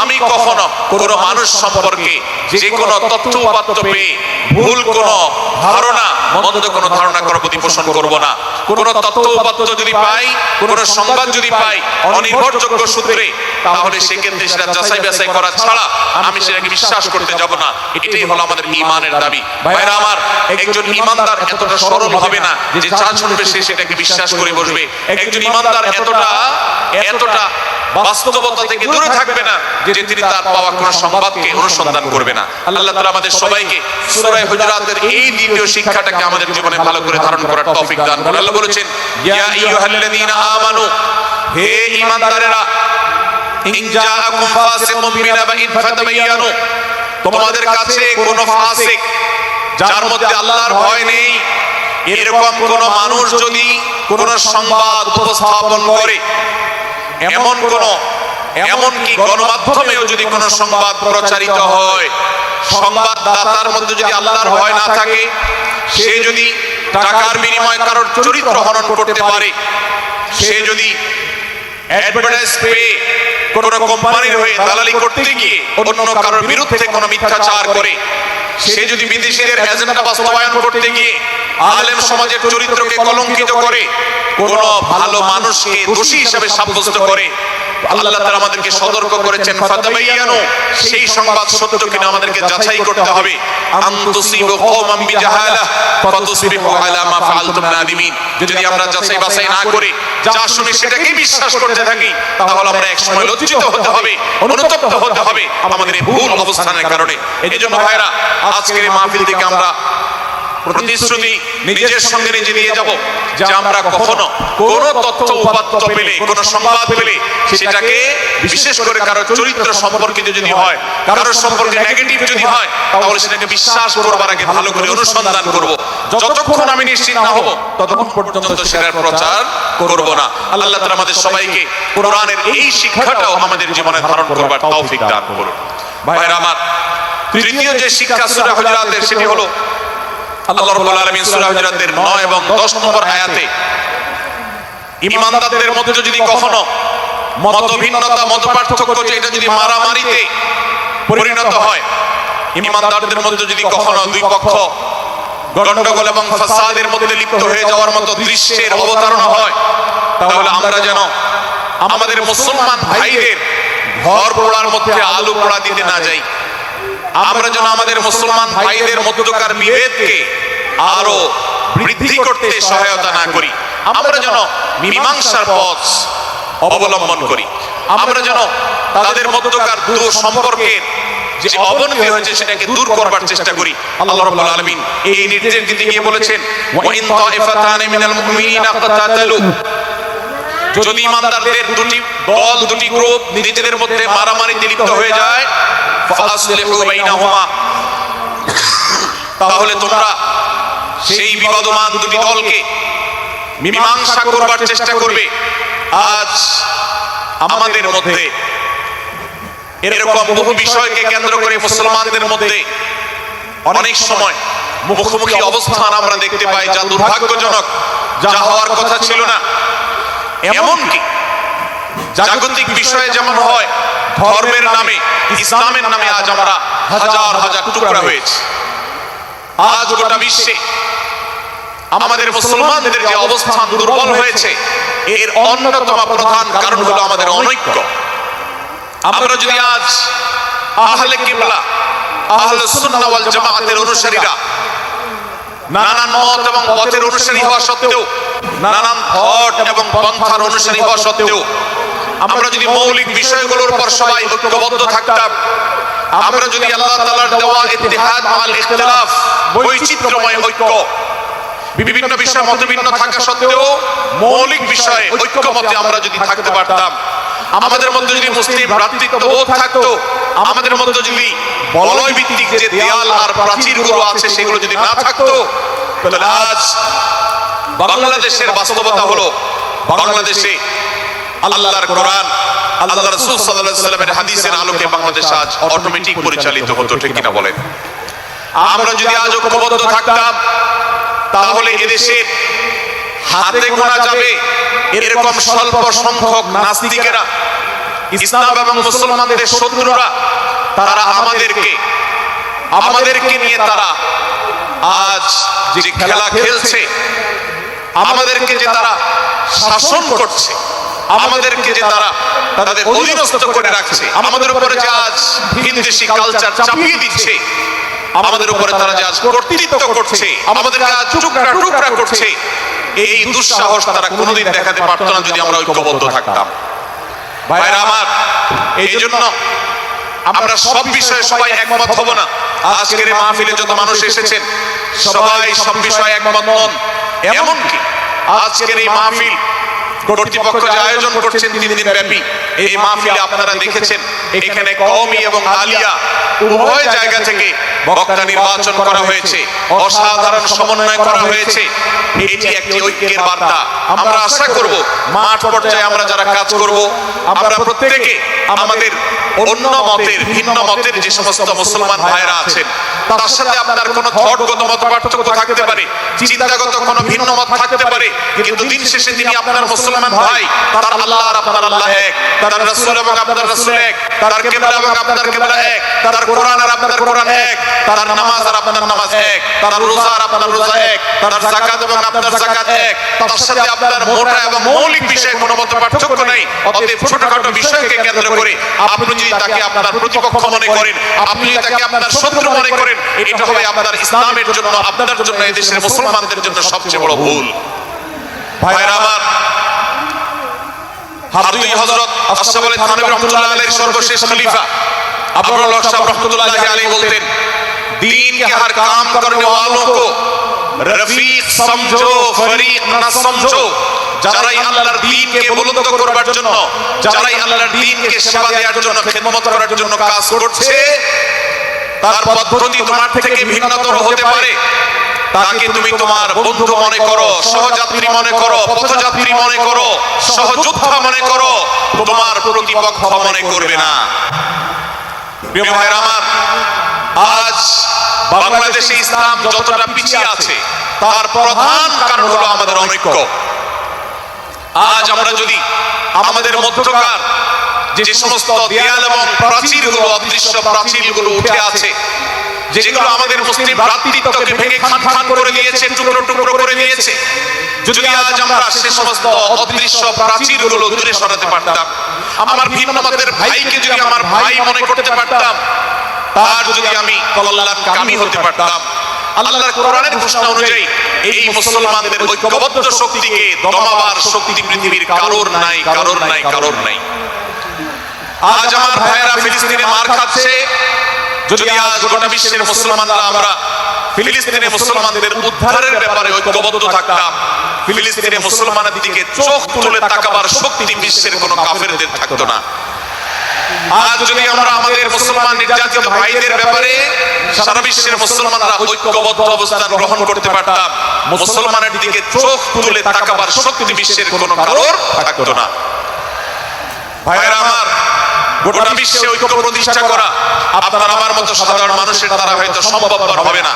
আমি কখনো কোনো মানুষ সম্পর্কে যে কোনো তথ্য উপাত্ত পেয়ে ভুল কোনো ধারণা, মন্দ কোনো ধারণা করার প্রতি পোষণ করব না। কোনো তথ্য উপাত্ত যদি পাই, কোনো সংবাদ যদি পাই অনির্ভরযোগ্য সূত্রে, তাহলে সেক্ষেত্রে সেটা যাচাই বাছাই করা ছাড়া আমি সেটাকে বিশ্বাস করতে যাব না। এটাই হলো আমাদের ঈমানের দাবি। ভাইরা আমার, একজন ঈমানদার এতটা সরল হবে না যে যা শুনবে সে সেটাকে বিশ্বাস করে বসবে। একজন ঈমানদার এতটা বাস্তবতা থেকে দূরে থাকবে না যে তিনি তার পাওয়া কোনো সংবাদকে অনুসন্ধান করবে না। আল্লাহ তাআলা আমাদের সবাইকে সূরা হুজুরাতের এই দ্বিতীয় শিক্ষাটাকে আমাদের জীবনে ভালো করে ধারণ করার তৌফিক দান করুন। আল্লাহ বলেছেন, ইয়া আইয়ুহাল্লাযীনা আমানু, হে ঈমানদারেরা, ইন জাআকুম ফাসিকুম বিনাবাইন ফাতাবায়ানু, তোমাদের কাছে কোনো ফাসিক, যার মধ্যে আল্লাহর ভয় নেই, এরকম কোন মানুষ যদি কোন সংবাদ উপস্থাপন করে, এমনকি গণমাধ্যমেও যদি কোনো সংবাদ প্রচারিত হয়, সংবাদদাতার মধ্যে যদি আল্লাহর ভয় না থাকে, সে যদি টাকার বিনিময়ে কারোর চরিত্র হনন করতে পারে, সে যদি অ্যাডভার্টাইজ পেয়ে কোন কোম্পানির হয়ে দালালি করতে গিয়ে অন্য কারোর বিরুদ্ধে কোনো মিথ্যাচার করে, সে যদি বিদেশিদের এজেন্ডা বাস্তবায়ন করতে গিয়ে আলেম সমাজের চরিত্রকে কলঙ্কিত করে, কোন ভালো মানুষকে দোষী হিসেবে সাব্যস্ত করে, আল্লাহ তাআলা আমাদেরকে সতর্ক করেছেন ফাতাবায়ানু, সেই সংবাদ সত্য কিনা আমাদেরকে যাচাই করতে হবে। আন তুসিবু কওমান বিজাহালা ফাতুসবিহু আলা মা ফাআলতুম নাদিমিন, যদি আমরা যাচাই বাছাই না করে যা শুনি সেটাকে বিশ্বাস করতে থাকি, তাহলে আমরা একসময় লজ্জিত হতে হবে, অনুতপ্ত হতে হবে আমাদের এই ভুল অবস্থানের কারণে। এজন্য ভাইরা, আজকের এই মাহফিল থেকে আমরা প্রতিশ্রুতি নিজের সঙ্গে নিজে নিয়ে যাব যে আমরা কখনো কোন তথ্য উপাত্ত পেলে, কোন সংবাদ পেলে সেটাকে বিশেষ করে কারো চরিত্র সম্পর্কিত যদি হয়, কারোর সম্পর্কে নেগেটিভ যদি হয়, তাহলে সেটাকে বিশ্বাস করবার আগে ভালো করে অনুসন্ধান করব। যতক্ষণ আমি নিশ্চিত না হব ততক্ষণ পর্যন্ত সেটার প্রচার করব না। আল্লাহ তাআলা আমাদের সবাইকে কোরআনের এই শিক্ষাটাও আমাদের জীবনে ধারণ করবার তৌফিক দান করুন। ভাইরা আমার, তৃতীয় যে শিক্ষা সূরা হুজুরাতের, সেটি হলো আল্লাহ রাব্বুল আলামিন সূরা হুজুরাতের 9 এবং 10 নম্বর আয়াতে ঈমানদারদের মধ্যে যদি কখনো মতভিন্নতা, মতপার্থক্য, এটা যদি মারামারিতে পরিণত হয়, ঈমানদারদের মধ্যে যদি কখনো দুই পক্ষ গন্ডগোল এবং ফাসাদের মধ্যে লিপ্ত হয়ে যাওয়ার মতো দৃশ্যের অবতারণা হয়, তাহলে আমরা যেন আমাদের মুসলমান ভাইদের ঘর পোড়ার মধ্যে আলু পোড়া দিতে না যাই। আমরা যেন আমাদের মুসলমান ভাইদের মধ্যকার বিভেদকে আরো বৃদ্ধি করতে সহায়তা না করি। আমরা যেন মীমাংসার পথ অবলম্বন করি। আমরা যেন তাদের মধ্যকার সম্পর্কের যে অবনতি হয়েছে সেটাকে দূর করবার চেষ্টা করি। আল্লাহ রাব্বুল আলামিন এই নির্দেশ দিতে গিয়ে বলেছেন, ওয়া ইন তাইফাতানি মিনাল মুমিনিনা ইকতাতালু, যদি ঈমানদারদের দুটি দল, দুটি গ্রুপ নিজেদের মধ্যে মারামারিতে লিপ্ত হয়ে যায়, ফাসলিহু বাইনাহুমা, তাহলে তোমরা সেই বিবাদমান দুটি দলকে মীমাংসা করবার চেষ্টা করবে। আজ আমাদের মধ্যে এরকম বহু বিষয়কে কেন্দ্র করে মুসলমানদের মধ্যে অনেক সময় মুখোমুখি অবস্থান আমরা দেখতে পাই যা দুর্ভাগ্যজনক, যা হওয়ার কথা ছিল না। এমনকি জাগতিক বিষয়ে যেমন হয়, ধর্মের নামে, ইসলামের নামে আজ আমরা হাজার হাজার টুকরা হয়েছে। আজ গোটা বিশ্বে আমাদের মুসলমানদের যে অবস্থান দুর্বল হয়েছে, এর অন্যতম প্রধান কারণ হলো আমাদের অনৈক্য। আমরা যদি আজ আহলে কিবলা, আহলে সুন্নাহ ওয়াল জামাতের অনুসারীরা নানান মত এবং পথের অনুসারী হওয়া সত্ত্বেও, নানান ভট এবং পন্থার অনুসারী হওয়া সত্ত্বেও, আমরা যদি মৌলিক বিষয়গুলোর উপর সবাই ঐক্যবদ্ধ থাকতাম, আমরা যদি আল্লাহ তাআলার দেওয়া ইত্তিহাদ মাল ইখতিলাফ, বৈচিত্র্যময় ঐক্য, বিভিন্ন বিষয়ে মতভিন্ন থাকা সত্ত্বেও মৌলিক বিষয়ে ঐক্যমতে আমরা যদি থাকতে পারতাম, আমাদের মধ্যে যদি মুসলিম ভ্রাতৃত্ববোধ থাকতো, আমাদের মধ্যে যদি বলয় ভিত্তিক যে দেয়াল আর প্রাচীরগুলো আছে সেগুলো যদি না থাকতো, তাহলে আজ বাংলাদেশের বাস্তবতা হলো, বাংলাদেশে আল্লাহর কোরআন, আল্লাহর রাসূল সাল্লাল্লাহু আলাইহি ওয়াসাল্লামের হাদিসের আলোকে বাংলাদেশ আজ অটোমেটিক পরিচালিত হতো, ঠিক কিনা বলেন? আমরা যদি আজ ঐক্যবদ্ধ থাকতাম, তাহলে এদেশের হাতে গোনা যাবে এরকম স্বল্প সংখ্যক নাস্তিকেরা, ইসলাম এবং মুসলমানদের শত্রুরা, তারা আমাদেরকে নিয়ে তারা আজ যে খেলা খেলছে, আমাদেরকে যে তারা শাসন করছে, আমাদেরকে যে তারা তাদের অধীনস্থ করে রাখছে, আমাদের উপরে যে আজ বিদেশি কালচার চাপিয়ে দিচ্ছে, আমাদের উপরে তারা যে আজ কর্তৃত্ব করছে, আমাদেরকে আজ টুকরা টুকরা করছে, এই দুঃসাহস তারা কোনোদিন দেখাতে পারতো না যদি আমরা ঐক্যবদ্ধ থাকতাম। ভাইরা আমার, এই জন্য আমরা সব বিষয়ে সবাই একমত হব না। আজকের এই মাহফিলে যত মানুষ এসেছেন সবাই সব বিষয়ে একমত নন। এমনকি আজকের এই মাহফিল কর্তৃপক্ষ যে আয়োজন করছেন 3 দিন ব্যাপী, এই মাহফিলে আপনারা দেখেছেন এখানে কওমি এবং আলিয়া উভয় জায়গা থেকে বক্তা নির্বাচন করা হয়েছে, অসাধারণ সমন্বয় করা হয়েছে। এটি একটি ঐক্যের বার্তা। আমরা আশা করব মাঠ পর্যায়ে আমরা যারা কাজ করব, আমরা প্রত্যেকে আমাদের অন্য মতের, ভিন্ন মতের যে সমস্ত মুসলমান ভাইরা আছেন তার সাথে আপনার কোনো থটগত মত পার্থক্য থাকতে পারে, চিন্তাগত কোনো ভিন্ন মত থাকতে পারে, কিন্তু দিন শেষে তিনি আপনার মুসলমান ভাই। তার আল্লাহ আর আপনার আল্লাহ এক, তার রাসূল এবং আপনার রাসূল এক, তার কিবলা এবং আপনার কিবলা এক, তার কোরআন আর আপনার কোরআন এক, তার নামাজ আর আপনার নামাজ এক, তার রোজা আর আপনার রোজা এক, তার যাকাত এবং আপনার যাকাত এক। তার সাথে আপনার মোটা এবং মৌলিক বিষয়ে কোনো মত পার্থক্য নাই। অতএব ছোটখাটো বিষয়কে কেন্দ্র করে আপনি যদি তাকে আপনার প্রতিপক্ষ মনে করেন, আপনি যদি তাকে আপনার শত্রু মনে করেন, এটা হবে আপনার ইসলামের জন্য, আপনার জন্য, এই দেশের মুসলমানদের জন্য সবচেয়ে বড় ভুল। ভাইরা আমার, হারুই হযরত আশরাফ আলী থানভী রাহমাতুল্লাহ আলাইহির সর্বশেষ খলিফা আবুল হক সাহেব রাহমাতুল্লাহ আলাইহি বলতেন, दीन के हर काम करने वालों को रफीक समझो, फरीक ना समझो। যারাই আল্লাহর দ্বীনকে বুলন্দ করবার জন্য, যারাই আল্লাহর দ্বীনকে সেবা দেওয়ার জন্য, খিদমত করার জন্য কাজ করছে, তার পদ্ধতি তোমার থেকে ভিন্নতর হতে পারে। তাকে তুমি তোমার বন্ধু মনে করো, সহযাত্রী মনে করো, পথযাত্রী মনে করো, সহযোদ্ধা মনে করো, তোমার প্রতিপক্ষ মনে করবে না। প্রিয় ভাইরা আমার, আজ বাংলাদেশে ইসলাম যতটা পিছিয়ে আছে তার প্রধান কারণ হলো আমাদের অনৈক্য। আজ আমরা যদি আমাদের মধ্যকার যে সমস্ত দেয়াল এবং প্রাচীরগুলো, অদৃশ্য প্রাচীরগুলো উঠে আছে, যেগুলো আমাদের মুসলিম ভ্রাতৃত্বকে ভেঙে খান খান করে দিয়েছে, টুকরো টুকরো করে দিয়েছে, যদি আজ আমরা সে সমস্ত অদৃশ্য প্রাচীরগুলো দূরে সরাতে পারতাম, আমার ভিন্ন মতের ভাইকে যদি আমার ভাই মনে করতে পারতাম, তার যদি আমি কল্যাণকামী হতে পারতাম, আল্লাহর কোরআনের ঘোষণা অনুযায়ী এই মুসলমানদের ঐক্যবদ্ধ শক্তিকে দমাবার শক্তি পৃথিবীর কারোর নাই, কারোর নাই, কারোর নাই। আজ আমার ভাইয়েরা ফিলিস্তিনে মার খাচ্ছে, যদি আজ গোটা বিশ্বের মুসলমানরা আমরা ফিলিস্তিনের মুসলমানদের উদ্ধারের ব্যাপারে ঐক্যবদ্ধ থাকতাম, ফিলিস্তিনের মুসলমানের দিকে চোখ তুলে তাকাবার শক্তি বিশ্বের কোনো কাফেরদের থাকতো না। আজ যদি আমরা আমাদের মুসলমান নির্যাতিত ভাইদের ব্যাপারে সারা বিশ্বের মুসলমানরা ঐক্যবদ্ধ অবস্থান গ্রহণ করতে পারতাম, মুসলমানের দিকে চোখ তুলে তাকাবার শক্তি বিশ্বের কোনো কারোর থাকতো না। ভাইরা আমার, গোটা বিশ্বে ঐক্য প্রতিষ্ঠা করা আপনার আমার মতো সাধারণ মানুষের দ্বারা হয়তো সম্ভবপর হবে না,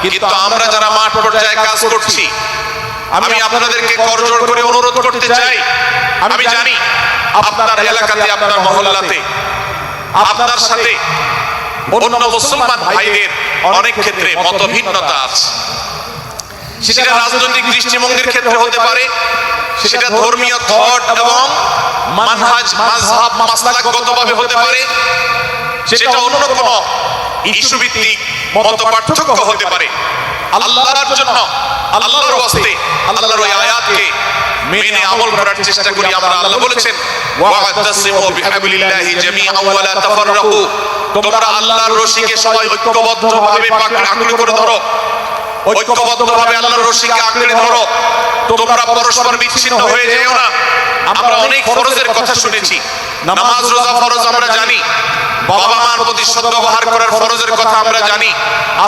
কিন্তু আমরা যারা মাঠ পর্যায়ে কাজ করছি, আমি আপনাদেরকে করজোড় করে অনুরোধ করতে চাই, আমি জানি আপনার এলাকাতে, আপনার মহল্লাতে আপনার সাথে অন্য মুসলমান ভাইদের অনেক ক্ষেত্রে মতভিন্নতা আছে। সেটা রাজনৈতিক দৃষ্টিভঙ্গির ক্ষেত্রে হতে পারে, সেটা ধর্মীয় থট এবং মানহাজ, মাযহাব, মাসলাকগতভাবে হতে পারে, সেটা অন্য কোনো ইস্যু ভিত্তিক মত পার্থক্য হতে পারে। আল্লাহর জন্য, আল্লাহর ওয়াস্তে, আল্লাহর ওই আয়াতকে মেনে আমল করার চেষ্টা করি আমরা। আল্লাহ বলেছেন, ওয়া'তাসিমু বিহাবলিল্লাহি জামিআন ওয়া লা তাফাররাকু, তোমরা আল্লাহর রশিকে সবাই ঐক্যবদ্ধভাবে আঁকড়ে করে ধরো, ঐক্যবদ্ধভাবে আল্লাহর রশিকে আঁকড়ে ধরো, তোমরা পরস্পর বিচ্ছিন্ন হয়ে যেও না। আমরা অনেক ফরজের কথা শুনেছি, নামাজ রোজা ফরজ আমরা জানি, বাবা মার প্রতি সদ্ব্যবহার করার ফরজের কথা আমরা জানি,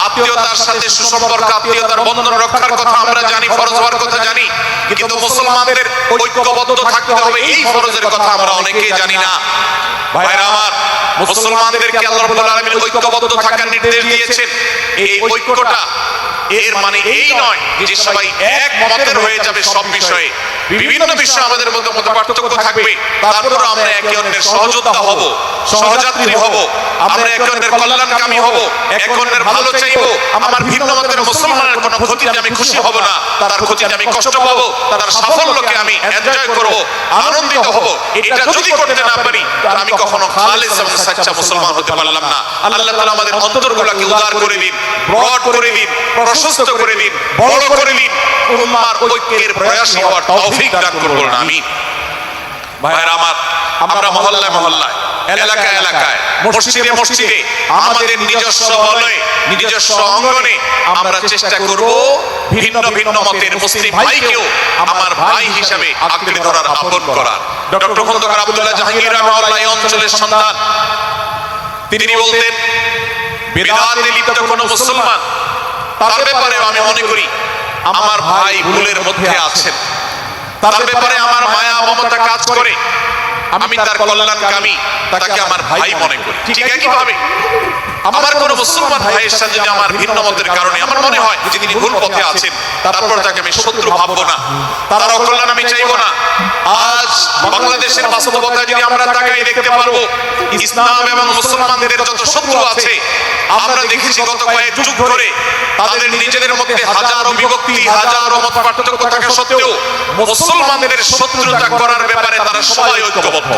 আত্মীয়তার সাথে সুসম্পর্ক, আত্মীয়তার বন্ধন রক্ষার কথা আমরা জানি, ফরজ হওয়ার কথা জানি, কিন্তু মুসলমানদের ঐক্যবদ্ধ থাকতে হবে এই ফরজের কথা আমরা অনেকেই জানি না। ভাইরা আমার, মুসলমানদেরকে আল্লাহ রাব্বুল আলামিন ঐক্যবদ্ধ থাকার নির্দেশ দিয়েছেন। এই ঐক্যটা এর মানে এই নয় যে সবাই এক মতের হয়ে যাবে সব বিষয়ে। বিভিন্ন বিষয়ে আমাদের মধ্যে মতপার্থক্য থাকবে, তারপর আমরা একে অন্যের সহযোদ্ধা হব, সহযাত্রী হব, আমরা একে অন্যের কল্যাণকামী হব, একে অন্যের ভালো চাইবো। আমার ভিন্ন মতের মুসলমানের কোনো ক্ষতিতে আমি খুশি হব না, তার ক্ষতিতে আমি কষ্ট পাবো, তার সাফল্যকে আমি এনজয় করব, আনন্দিত হব। এটা যদি করতে না পারি, তাহলে আমি কখনো খালেস এবং সচ্চা মুসলমান হতে পারলাম না। আল্লাহ তাআলা আমাদের অন্তরগুলোকে উদার করে দিন, ব্রড করে দিন, প্রশস্ত করে দিন, বড় করে দিন, উম্মাহর ঐক্যের প্রয়াসী হওয়ার তৌফিক দান করুন, আমিন। ভাইরা আমার, আমরা মহল্লায় মহল্লায়, এলাকায় এলাকায়, মসজিদে মসজিদে, আমাদের নিজস্ব হলে, নিজস্ব অঙ্গনে আমরা চেষ্টা করব ভিন্ন ভিন্ন মতের মুসলিম ভাইকেও আমার ভাই হিসাবে আঁকড়ে ধরার, আপন করার। ডক্টর খন্দকার আব্দুল্লাহ জাহাঙ্গীর রাহমাহুল্লাহ এই অঞ্চলের সন্তান, তিনি বলতেন, বিদআতে লিপ্ত কোন মুসলমান, তার ব্যাপারে আমি মনে করি আমার ভাই ভুলের মধ্যে আছেন, তার ব্যাপারে আমার মায়া মমতা কাজ করে, আমি তার কল্যাণকামী, তাকে আমার ভাই মনে করি। ঠিক একইভাবে আমার কোন মুসলমান ভাইয়ের সাথে যদি আমার ভিন্ন মতের কারণে আমার মনে হয় যে তিনি ভুল পথে আছেন, তারপর তাকে আমি শত্রু ভাববো না, তার অকল্যাণ আমি চাইবো না। আজ বাংলাদেশের বাস্তবতায় যদি আমরা তাকাই দেখতে পারবো ইসলাম এবং মুসলমানদের যত শত্রু আছে, আমরা দেখেছি গত কয়েক যুগ ধরে তাদের নিজেদের মধ্যে হাজারো বিভক্তি, হাজারো মত পার্থক্য থাকা সত্ত্বেও মুসলমানদের শত্রুতা করার ব্যাপারে তারা সবাই ঐক্যবদ্ধ।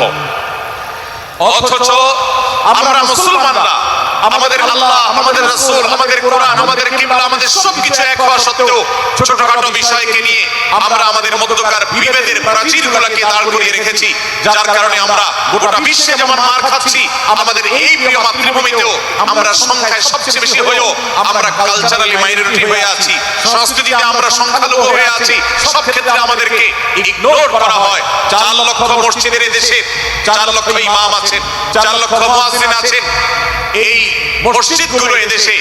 অথচ আমরা মুসলমানরা আমাদের আল্লাহ, আমাদের রাসূল, আমাদের কোরআন, আমাদের কিবলা, আমাদের সবকিছু এক হওয়া সত্ত্বেও ছোটখাটো বিষয়কে নিয়ে আমরা আমাদের মধ্যকার বিভেদের প্রাচীরগুলোকে দাঁড় করিয়ে রেখেছি, যার কারণে আমরা গোটা বিশ্বে যেমন মার খাচ্ছি, আমাদের এই প্রিয় মাতৃভূমিতেও আমরা সংখ্যায় সবচেয়ে বেশি হয়েও আমরা কালচারালি মাইনরিটি হয়ে আছি, সংস্কৃতিতে আমরা সংখ্যালঘু হয়ে আছি। সব ক্ষেত্রে আমাদেরকে ইগনোর করা হয়। 4 লক্ষ মসজিদের দেশে 4 লক্ষ ইমাম আছেন, 4 লক্ষ মুয়াজ্জিন আছেন। এই মসজিদগুলো এদেশে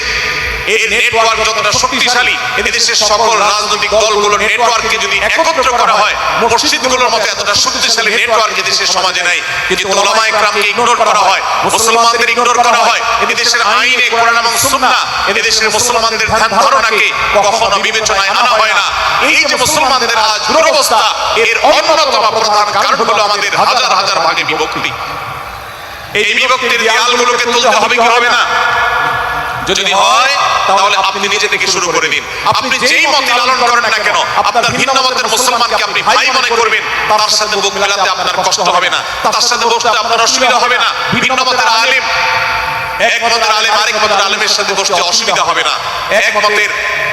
এর নেটওয়ার্ক যতটা শক্তিশালী, এদেশের সকল রাজনৈতিক দলগুলোর নেটওয়ার্ককে যদি একত্র করা হয়, মসজিদগুলোর মতো এতটা শক্তিশালী নেটওয়ার্ক এদেশের সমাজে নাই। কিন্তু উলামায়ে কেরামকে ইগনোর করা হয়, মুসলমানদের ইগনোর করা হয়। এদেশের আইনে কোরআন এবং সুন্নাহ এদেশের মুসলমানদের ধ্যান ধারণাকে কখনো বিবেচনায় আনা হয় না। এই যে মুসলমানদের আজ দুরবস্থা, এর অন্যতম প্রধান কারণ হলো আমাদের হাজার হাজার ভাগে বিভক্তি। এই বিভক্তির দেয়ালগুলোকে তুলতে হবে কি হবে না? যদি হয় তাহলে আপনি নিজে থেকে শুরু করে দিন। আপনি যেই মত লালন করেন না কেন, আপনার ভিন্ন মতের মুসলমানকে আপনি ভাই মনে করবেন, তার সাথে বুক মেলাতে আপনার কষ্ট হবে না, তার সাথে বসতে আপনার অসুবিধা হবে না। ভিন্ন মতের আলেম এক মতের আলেম আরেক মতের আলেমের সাথে বসতে অসুবিধা হবে না। এক মতের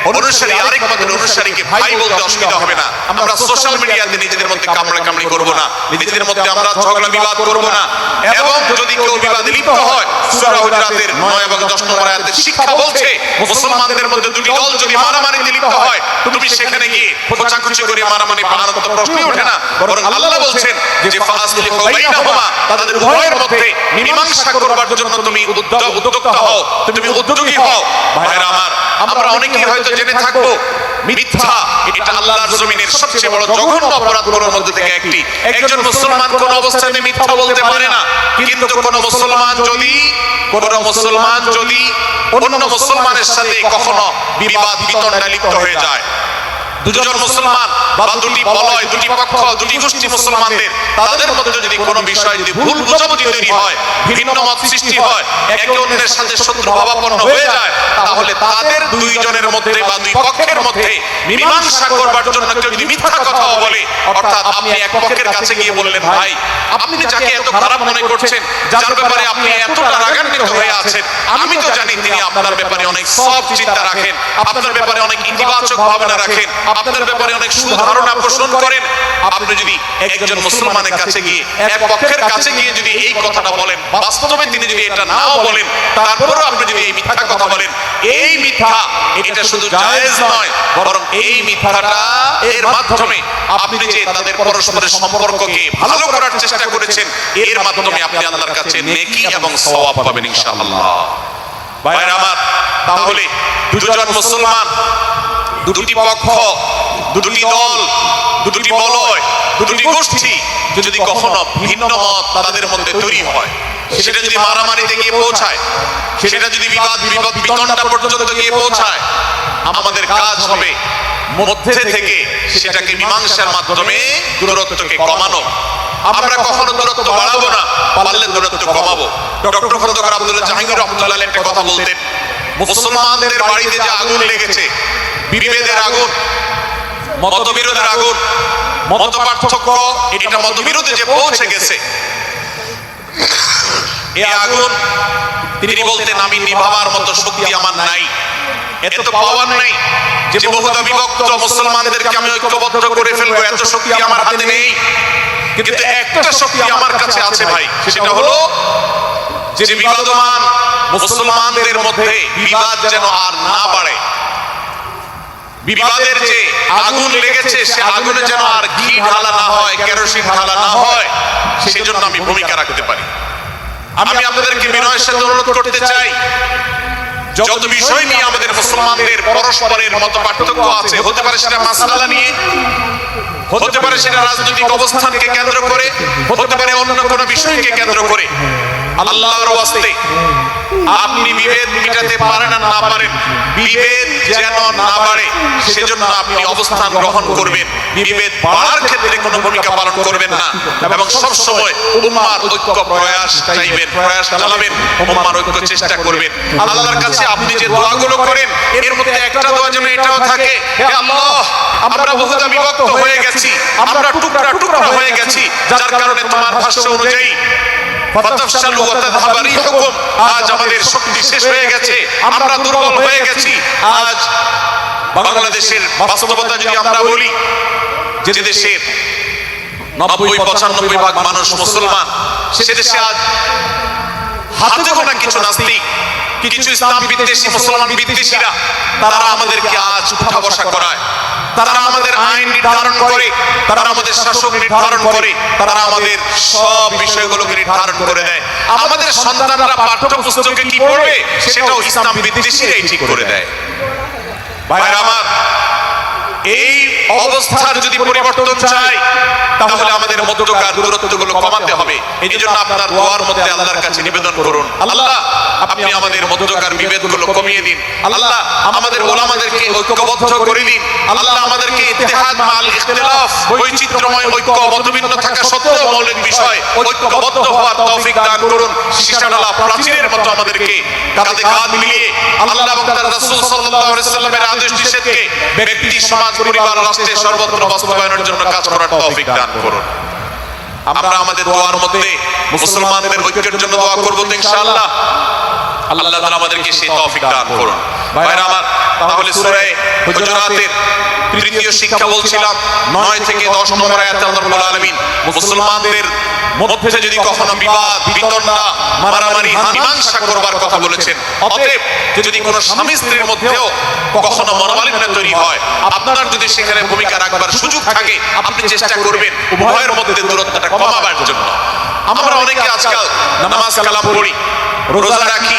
অনুসারী আরেক মতের অনুসারীকে ভাই বলতে অসুবিধা হবে না। আমরা সোশ্যাল মিডিয়াতে নিজেদের মধ্যে কামড়াকামড়ি করব না, নিজেদের মধ্যে আমরা ঝগড়া বিবাদ করব না। এবং যদি কেউ বিবাদে লিপ্ত হয়, সূরা হুজুরাতের 9 এবং 10 নম্বর আয়াতের শিক্ষা বলছে, মুসলমানদের মধ্যে দুটি দল যদি মারামারিতে লিপ্ত হয়, তুমি সেখানে গিয়ে খোঁচাখুচি করে মারামারি বানানোর তো প্রশ্নই ওঠে না। বরং আল্লাহ বলছেন যে ফাসলিহু বাইনাহুমা, তাদের উভয়ের মধ্যে মীমাংসা করবার জন্য তুমি উদ্যোক্তা হও, তুমি উদ্যোগী হও। ভাইরা আমার, আমরা অনেকেই হয়তো জেনে থাকবো মিথ্যা এটা আল্লাহর জমিনের সবচেয়ে বড় জঘন্য অপরাধগুলোর মধ্যে থেকে একটি। একজন মুসলমান কোন অবস্থাতে মিথ্যা বলতে পারে না, কিন্তু কোন মুসলমান যদি অন্য মুসলমানের সাথে কখনো বিবাদ বিতণ্ডায় লিপ্ত হয়ে যায়, দুজন মুসলমান বা দুটি বলয়, দুটি পক্ষ, দুটি গোষ্ঠী মুসলমানদের তাদের মধ্যে যদি কোনো বিষয় যদি ভুল বোঝাবুঝি তৈরি হয়, ভিন্ন মত সৃষ্টি হয়, একে অন্যের সাথে শত্রু ভাবাপন্ন হয়ে যায়, তাহলে তাদের দুইজনের মধ্যে বা দুই পক্ষের মধ্যে মীমাংসা করবার জন্য কেউ যদি মিথ্যা কথাও বলে, অর্থাৎ আপনি এক পক্ষের কাছে গিয়ে বললেন, ভাই আপনি যাকে এত খারাপ মনে করছেন, যার ব্যাপারে আপনি এতটা রাগান্বিত হয়ে আছেন, আমি তো জানি তিনি আপনার ব্যাপারে অনেক সব চিন্তা রাখেন, আপনার ব্যাপারে অনেক ইতিবাচক ভাবনা রাখেন, আপনার ব্যাপারে অনেক সুধারণা পোষণ করেন। আপনি যদি একজন মুসলমানের কাছে গিয়ে, এক পক্ষের কাছে গিয়ে যদি এই কথাটা বলেন, বাস্তবে তিনি যদি এটা নাও বলেন, তারপরেও আপনি যদি এই মিথ্যা কথা বলেন, এই মিথ্যা এটা শুধু জায়েজ নয়, বরং এই মিথ্যাটা এর মাধ্যমে আপনি যে তাদের পরস্পরের সম্পর্ককে ভালো করার চেষ্টা করেছেন, এর মাধ্যমে আপনি আল্লাহর কাছে নেকি এবং সওয়াব পাবেন ইনশাআল্লাহ। ভাইরা আমার, তাহলে দুজন মুসলমান, দুটি পক্ষ, দুটি দল, দুটি বলয়, দুটি গোষ্ঠী যদি কখনো ভিন্ন মত তাদের মধ্যে তৈরি হয়, সেটা যদি মারামারিতে গিয়ে পৌঁছায়, সেটা যদি বিবাদ বিতণ্ডা পর্যন্ত গিয়ে পৌঁছায়, আমাদের কাজ হবে মধ্যে থেকে সেটাকে মীমাংসার মাধ্যমে দূরত্বকে কমানো। আমরা কখনো দূরত্ব বাড়াবো না, পারলে দূরত্ব কমাবো। ডক্টর খন্দকার আব্দুল্লাহ জাহাঙ্গীর রাহমাতুল্লাহ আলাইহি একটা কথা বলতেন, মুসলমানদের বাড়িতে যে আগুন লেগেছে, বিভেদের আগুন, মতবিরোধের আগুন, মত পার্থক্য, এটা মতবিরোধে যে পৌঁছে গেছে, এই আগুন তিনি বলতেন আমি নিভাবার মতো শক্তি আমার নাই, এত পাওয়ার নাই যে বহুদা বিভক্ত মুসলমানদেরকে আমি ঐক্যবদ্ধ করে ফেলবো, এত শক্তি আমার হাতে নেই। কিন্তু একটা শক্তি আমার কাছে আছে ভাই, সেটা হলো যে বিবাদমান মুসলমানদের মধ্যে বিবাদ যেন আর না বাড়ে, বিবাদের যে আগুন লেগেছে সে আগুনে যেন আর ঘি ঢালা না হয়, কেরোসিন ঢালা না হয়, সেজন্য আমি ভূমিকা রাখতে পারি। আমি আপনাদেরকে বিনয়ের সাথে অনুরোধ করতে চাই, যত বিষয় নিয়ে আমাদের মুসলমানদের পরস্পরের মত পার্থক্য আছে, হতে পারে সেটা মাসআলা নিয়ে, হতে পারে সেটা রাজনৈতিক অবস্থানকে কেন্দ্র করে, হতে পারে অন্য কোনো বিষয়কে কেন্দ্র করে। আল্লাহর ওয়াস্তে আপনি বিভেদ মিটাতে পারেন আর না পারেন, বিভেদ যেন না বাড়ে সেজন্য আপনি অবস্থান গ্রহণ করবেন। বিভেদ বাড়ার ক্ষেত্রে কোনো ভূমিকা পালন করবেন না এবং সব সময় উম্মাহর ঐক্য প্রয়াস চাইবেন, প্রয়াস চালাবেন, উম্মাহর ঐক্য চেষ্টা করবেন। আল্লাহর কাছে আপনি যে দোয়াগুলো করেন এর মধ্যে একটা দোয়া যেন এটাও থাকে, হে আল্লাহ আমরা বহুদা বিভক্ত হয়ে গেছি, আমরা টুকরা টুকরা হয়ে গেছি, যার কারণে তোমার ভাষ্য অনুযায়ী ফাতাফশালু ওয়া তাযহাবা রিহুকুম, আজ আমাদের শক্তি শেষ হয়ে গেছে, আমরা দুর্বল হয়ে গেছি। আজ বাংলাদেশের বাস্তবতা যদি আমরা বলি, যে দেশের 90-95 ভাগ মানুষ মুসলমান, সে দেশে আজ হাতে গোনা কিছু নাস্তিক, কিছু ইসলাম বিদ্বেষী, মুসলমান বিদ্বেষীরা তারা আমাদেরকে আজ উঠা বসা করায়, তারা আমাদের আইন নির্ধারণ করে, তারা আমাদের শাসক নির্ধারণ করে, তারা আমাদের সব বিষয়গুলোকে নির্ধারণ করে দেয়। আমাদের সন্তানরা পাঠ্যপুস্তকে কি পড়বে সেটাও ইসলাম বিদ্বেষীরাই ঠিক করে দেয়। ভাইরা আমার, এই অবস্থার যদি পরিবর্তন চাই তাহলে আমাদের মধ্যকার দূরত্বগুলো কমাতে হবে। এই জন্য আপনার দোয়ার মধ্যে আল্লাহর কাছে নিবেদন করুন, আল্লাহ আপনি আমাদের মধ্যকার বিভেদগুলো কমিয়ে দিন, আল্লাহ আমাদের ওলামাদেরকে ঐক্যবদ্ধ করে দিন, আল্লাহ আমাদেরকে ইত্তেহাদ মাল ইখতিলাফ, বৈচিত্র্যময় ঐক্য, মতভিন্ন থাকা সত্ত্বেও মৌলিক বিষয় ঐক্যবদ্ধ হওয়ার তৌফিক দান করুন। সীসাডালা প্রাচীরের মতো আমাদেরকে কাঁধে কাঁধ মিলিয়ে আল্লাহ এবং তার রাসূল সাল্লাল্লাহু আলাইহি ওয়াসাল্লামের আদেশ নিষেধকে ব্যক্তি, সমাজ, পরিবার, রাষ্ট্রে সর্বত্র বাস্তবায়নের জন্য কাজ করার তৌফিক দান করুন। আমরা আমাদের দোয়ার মধ্যে মুসলমানদের ঐক্যের জন্য দোয়া করব তো ইনশাআল্লাহ। আল্লাহ তাআলা আমাদেরকে সেই তৌফিক দান করুন। ভাইরা আমার, তাহলে সূরা হুজুরাতের তৃতীয় শিক্ষা বলছিলাম 9 থেকে 10 নম্বর আয়াতে আল্লাহ রাব্বুল আলামিন মুসলমানদের মধ্যে যদি কখনো বিবাদ, বিতণ্ডা, মারামারি, মীমাংসা করবার কথা বলেছেন। অতএব যদি কোনো স্বামী স্ত্রীর মধ্যেও কখনো মনোমালিন্য তৈরি হয়, আপনার যদি সেখানে ভূমিকা রাখবার সুযোগ থাকে, আপনি চেষ্টা করবেন উভয়ের মধ্যে দূরত্বটা কমাবার জন্য। আমরা অনেকে আজকাল নামাজ কালাম পড়ি, রোজা রাখি,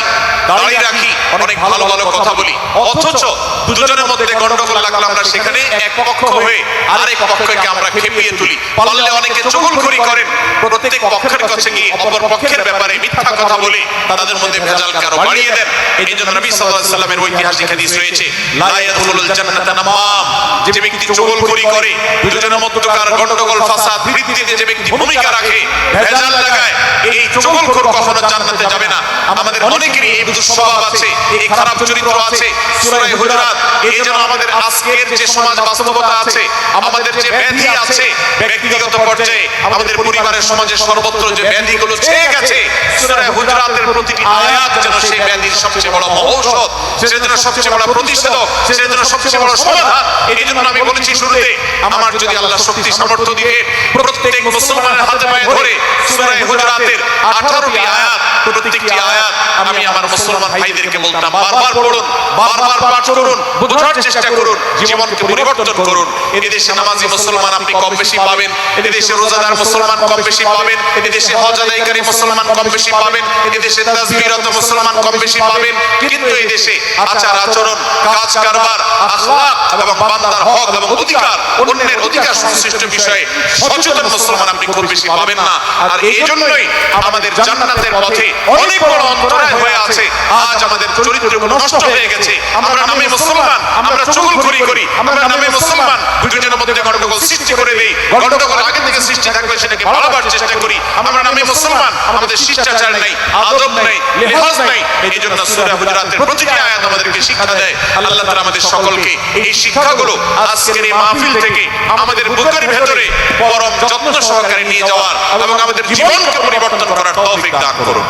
দাঁড়িয়ে রাখি, অনেক ভালো ভালো কথা বলি, অথচ দুজনের মধ্যে গন্ডগোল লাগলে আমরা সেখানে এক পক্ষ হয়ে আরেক পক্ষকে আমরা খেপিয়ে তুলি। পারলে অনেকে চুগলখড়ি করেন, প্রত্যেক পক্ষের কাছে গিয়ে অপর পক্ষের ব্যাপারে মিথ্যা কথা বলে তাদের মধ্যে ভেজালকে আরো বাড়িয়ে দেন। এই জন্য নবী সাল্লাল্লাহু আলাইহি ওয়াসাল্লামের ঐতিহাসিক হাদিস রয়েছে, লা ইয়াদখুলুল জান্নাতা নামাম, যে ব্যক্তি চুগলখড়ি করে, দুজনের মধ্যকার গন্ডগোল ফাসাদ বৃদ্ধিতে যে ব্যক্তি ভূমিকা রাখে, ভেজাল লাগায়, এই চুগলখড় কখনো জান্নাতে যাবে না। আমাদের অনেকেরই এই দুঃস্বভাব আছে, এই খারাপ চরিত্র আছে। সূরা হুজুরাত এই জন্য আমাদের আজকের যে সমাজ বাস্তবতা আছে, আমাদের যে ব্যাধি আছে ব্যক্তিগত পর্যায়ে, আমাদের পরিবারের সমাজে সর্বত্র যে ব্যাধিগুলো ছেয়ে গেছে, সূরা হুজুরাতের প্রতিটি আয়াত যেন সেই ব্যাধির সবচেয়ে বড় ঔষধ, সেই জন্য সবচেয়ে বড় প্রতিষেধক, সেই জন্য সবচেয়ে বড় সমাধান। এই জন্য আমি বলেছি শুরুতে, আমার যদি আল্লাহ শক্তি সামর্থ্য দিয়ে প্রত্যেক মুসলমানের হাতে পায়ে ধরে সূরা হুজুরাতের 18টি আয়াত, প্রত্যেকটি আয়াত আমি আমার মুসলমান ভাইদেরকে বলতাম, বারবার পড়ুন, বারবার পাঠ করুন, বোঝার চেষ্টা করুন, জীবনকে পরিবর্তন করুন। এদেশে নামাজি মুসলমান আপনি কম বেশি পাবেন, এদেশে রোজাদার মুসলমান কম বেশি পাবেন, এদেশে হজ আদায়কারী মুসলমান কম বেশি পাবেন, এদেশে তাসবিহরত মুসলমান কম বেশি পাবেন। কিন্তু এই দেশে আচার আচরণ, কাজ কারবার, আখলাক এবং বান্দার হক এবং অধিকার, অন্যের অধিকার সংশ্লিষ্ট বিষয়ে সচেতন মুসলমান আপনি খুব বেশি পাবেন না। আর এই জন্যই আমাদের জান্নাতের পথে অনেক বড় অন্তরায় হয়ে আছে। আজ আমাদের চরিত্রগুলো নষ্ট হয়ে গেছে। আমরা নামে মুসলমান, আমরা চুগলখড়ি করি, আমরা নামে মুসলমান দুজনের মধ্যে গন্ডগোল সৃষ্টি করে দেই। গন্ডগোল আগে থেকে সৃষ্টি থাকবে সেটাকে বাড়াবার চেষ্টা করি। আমরা নামে মুসলমান, আমাদের শিষ্টাচার নেই, আদব নেই, লিহাজ নেই। এই জন্য সূরা হুজুরাতের প্রতিটি আয়াত আমাদেরকে শিক্ষা দেয়। আল্লাহ তাআলা আমাদের সকলকে এই শিক্ষাগুলো আজকের এই মাহফিল থেকে আমাদের বুকের ভেতরে পরম যত্ন সহকারে নিয়ে যাওয়ার এবং আমাদের জীবনকে পরিবর্তন করার তৌফিক দান করুন।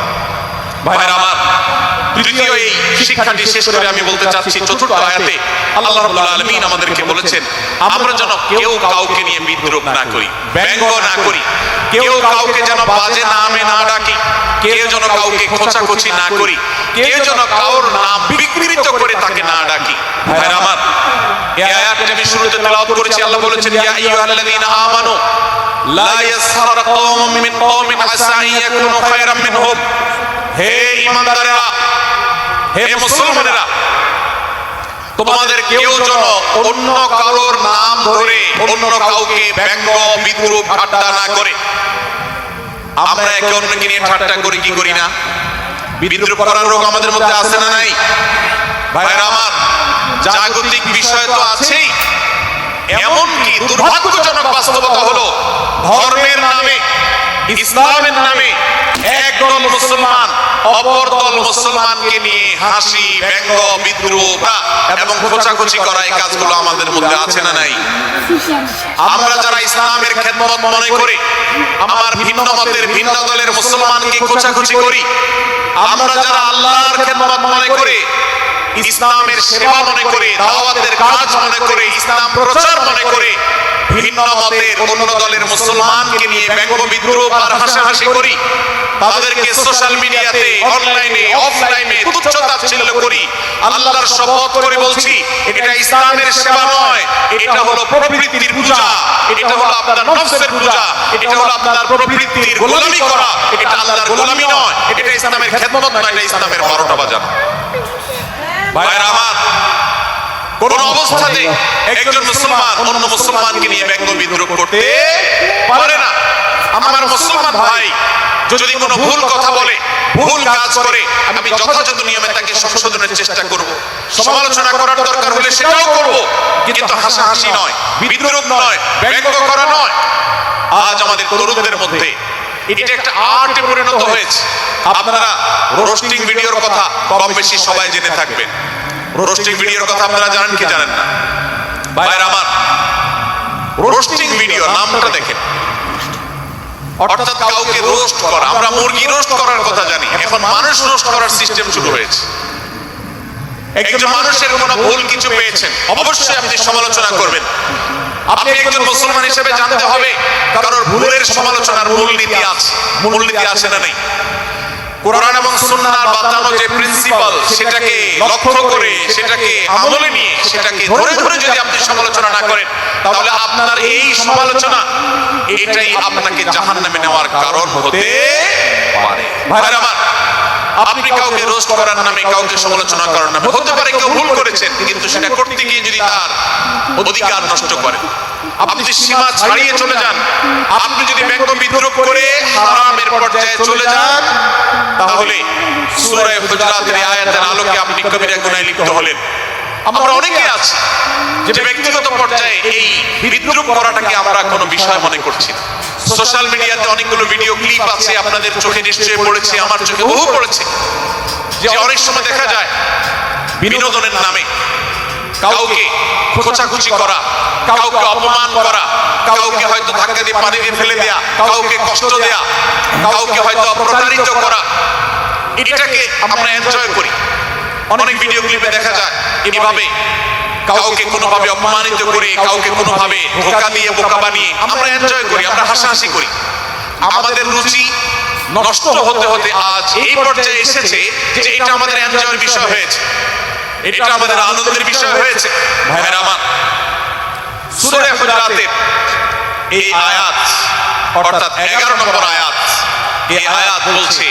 ভাইরা আমার, তৃতীয় এই শিক্ষাটি শেষ করে আমি বলতে চাচ্ছি, চতুর্থ আয়াতে আল্লাহ রাব্বুল আলামিন আমাদেরকে বলেছেন, আমরা যেন কেউ কাউকে নিয়ে বিদ্রূপ না করি, ব্যঙ্গ না করি, কেউ কাউকে যেন বাজে নামে না ডাকি, কেউ যেন কাউকে খোঁচাখুচি না করি, কেউ যেন কারোর নাম বিকৃত করে তাকে না ডাকি। ভাইরা আমার, এই আয়াতটি আমি শুরুতে তেলাওয়াত করেছি। আল্লাহ বলেছেন, ইয়া আইয়ুহাল্লাযীনা আমানু লা ইয়াসখার কওমুম মিন কওমিন আসা আন ইয়াকুনু খায়রাম মিনহুম। হে ঈমানদারেরা, হে মুসলমানেরা, তোমাদের কেউ যেন অন্য কারোর নাম ধরে অন্য কাউকে ব্যঙ্গ বিদ্রূপ ঠাট্টা না করে। আমরা একে অন্যকে নিয়ে ঠাট্টা করি কি করি না? বিদ্রূপ করার রোগ আমাদের মধ্যে আছে না নাই? ভাইরা আমার, জাগতিক বিষয় তো আছেই, এমনকি দুর্ভাগ্যজনক বাস্তবতা হলো ধর্মের নামে, ইসলামের নামে একদল মুসলমান অপর দল মুসলমানকে নিয়ে হাসি, ব্যঙ্গ, বিদ্রূপ এবং খোঁচাখুচি করা, এই কাজগুলো আমাদের মধ্যে আছে না নাই? আমরা যারা ইসলামের খেদমত মনে করি, আমার ভিন্ন মতের ভিন্ন দলের মুসলমানকে খোঁচাখুচি করি, আমরা যারা আল্লাহর খেদমত মনে করি, ইসলামের সেবা মনে করে, দাওয়াতের কাজ মনে করে, ইসলাম প্রচার মনে করে, ভিন্ন মতের অন্য দলের মুসলমানকে নিয়ে ব্যঙ্গ বিদ্রূপ আর হাসাহাসি করি, তাদেরকে সোশ্যাল মিডিয়াতে, অনলাইনে, অফলাইনে তুচ্ছ-তাচ্ছিল্য করি, আল্লাহর শপথ করে বলছি, এটা ইসলামের সেবা নয়, এটা হলো প্রবৃত্তির পূজা, এটা হলো আপনার নফসের পূজা, এটা হলো আপনার প্রবৃত্তির গোলামি করা, এটা আল্লাহর গোলামি নয়, এটা ইসলামের খেদমত নয়, এটা ইসলামের 12টা বাজানো। ভাইরা আমার, কোন অবস্থাতে একজন মুসলমান অন্য মুসলমানকে নিয়ে ব্যঙ্গ বিদ্রূপ করতে পারে না। আমার মুসলমান ভাই যদি কোনো ভুল কথা বলে, ভুল কাজ করে, আমি যথাযথ নিয়মে তাকে সংশোধনের চেষ্টা করব, সমালোচনা করার দরকার হলে সেটাও করব, কিন্তু হাসাহাসি নয়, বিদ্রূপ নয়, ব্যঙ্গ করা নয়। আজ আমাদের তরুণদের মধ্যে এটা একটা আর্টে পরিণত হয়েছে। আপনারা রোস্টিং ভিডিওর কথা কম বেশি সবাই জেনে থাকবেন। রোস্টিং ভিডিওর কথা আপনারা জানেন কি জানেন না? ভাইরা আমার, রোস্টিং ভিডিও নামটা দেখেন, অর্থাৎ কাউকে রোস্ট করা। আমরা মুরগি রোস্ট করার কথা জানি, এখন মানুষ রোস্ট করার সিস্টেম শুরু হয়েছে। একজন মানুষের কোনো ভুল কিছু পেয়েছেন, অবশ্যই আপনি সমালোচনা করবেন। আপনি একজন মুসলমান হিসেবে জানতে হবে কারোর ভুলের সমালোচনার মূলনীতি আছে, মূলনীতি আছে না নেই? কোরআন এবং সুন্নাহর বাতানো যে প্রিন্সিপাল, সেটাকে লক্ষ্য করে, সেটাকে আমলে নিয়ে, সেটাকে ধরে ধরে যদি আপনি সমালোচনা না করেন, তাহলে আপনার এই সমালোচনা এটাই আপনাকে জাহান্নামে নেওয়ার কারণ হতে পারে। ভাইরা আমার, আপনি কাউকে রোস্ট করার নামে, কাউকে সমালোচনা করার নামে, হতে পারে কেউ ভুল করেছেন, কিন্তু সেটা করতে গিয়ে যদি তার অধিকার নষ্ট করেন, আপনি যদি সীমা ছাড়িয়ে চলে যান, আপনি যদি ব্যঙ্গ বিদ্রূপ করে হারামের পর্যায়ে চলে যান, তাহলে সূরা হুজুরাতের আয়াতের আলোকে আপনি কবিরা গুনাহে লিপ্ত হলেন। আমরা অনেকে আছি যে ব্যক্তিগত পর্যায়ে এই বিদ্রূপ করাটাকে আমরা কোনো বিষয় মনে করছি না। সোশ্যাল মিডিয়াতে অনেকগুলো ভিডিও ক্লিপ আছে, আপনাদের চোখে নিশ্চয়ই পড়েছে, আমার চোখে বহু পড়েছে, যে অনেক সময় দেখা যায় বিনোদনের নামে কাউকে খোঁচাখুচি করা, কাউকে অপমান করা, কাউকে হয়তো ধাক্কা দিয়ে পানি দিয়ে ফেলে দেয়া, কাউকে কষ্ট দেয়া, কাউকে হয়তো প্রতারিত করা, এটাকে আমরা এনজয় করি। অনেক ভিডিও ক্লিপে দেখা যায় এভাবে কাউকে কোনোভাবে অপমানিত করে, কাউকে কোনোভাবে ধোঁকা দিয়ে, বোকা বানিয়ে আমরা এনজয় করি, আমরা হাসাহাসি করি। আমাদের রুচি নষ্ট হতে হতে আজ এই পর্যায়ে এসেছে যে এটা আমাদের এনজয়ের বিষয় হয়েছে, এটা আমাদের আনন্দের বিষয় হয়েছে। ভাইরা আমার, সূরা হুজুরাতের এই আয়াত, অর্থাৎ 11 নম্বর আয়াত, এই আয়াত বলছে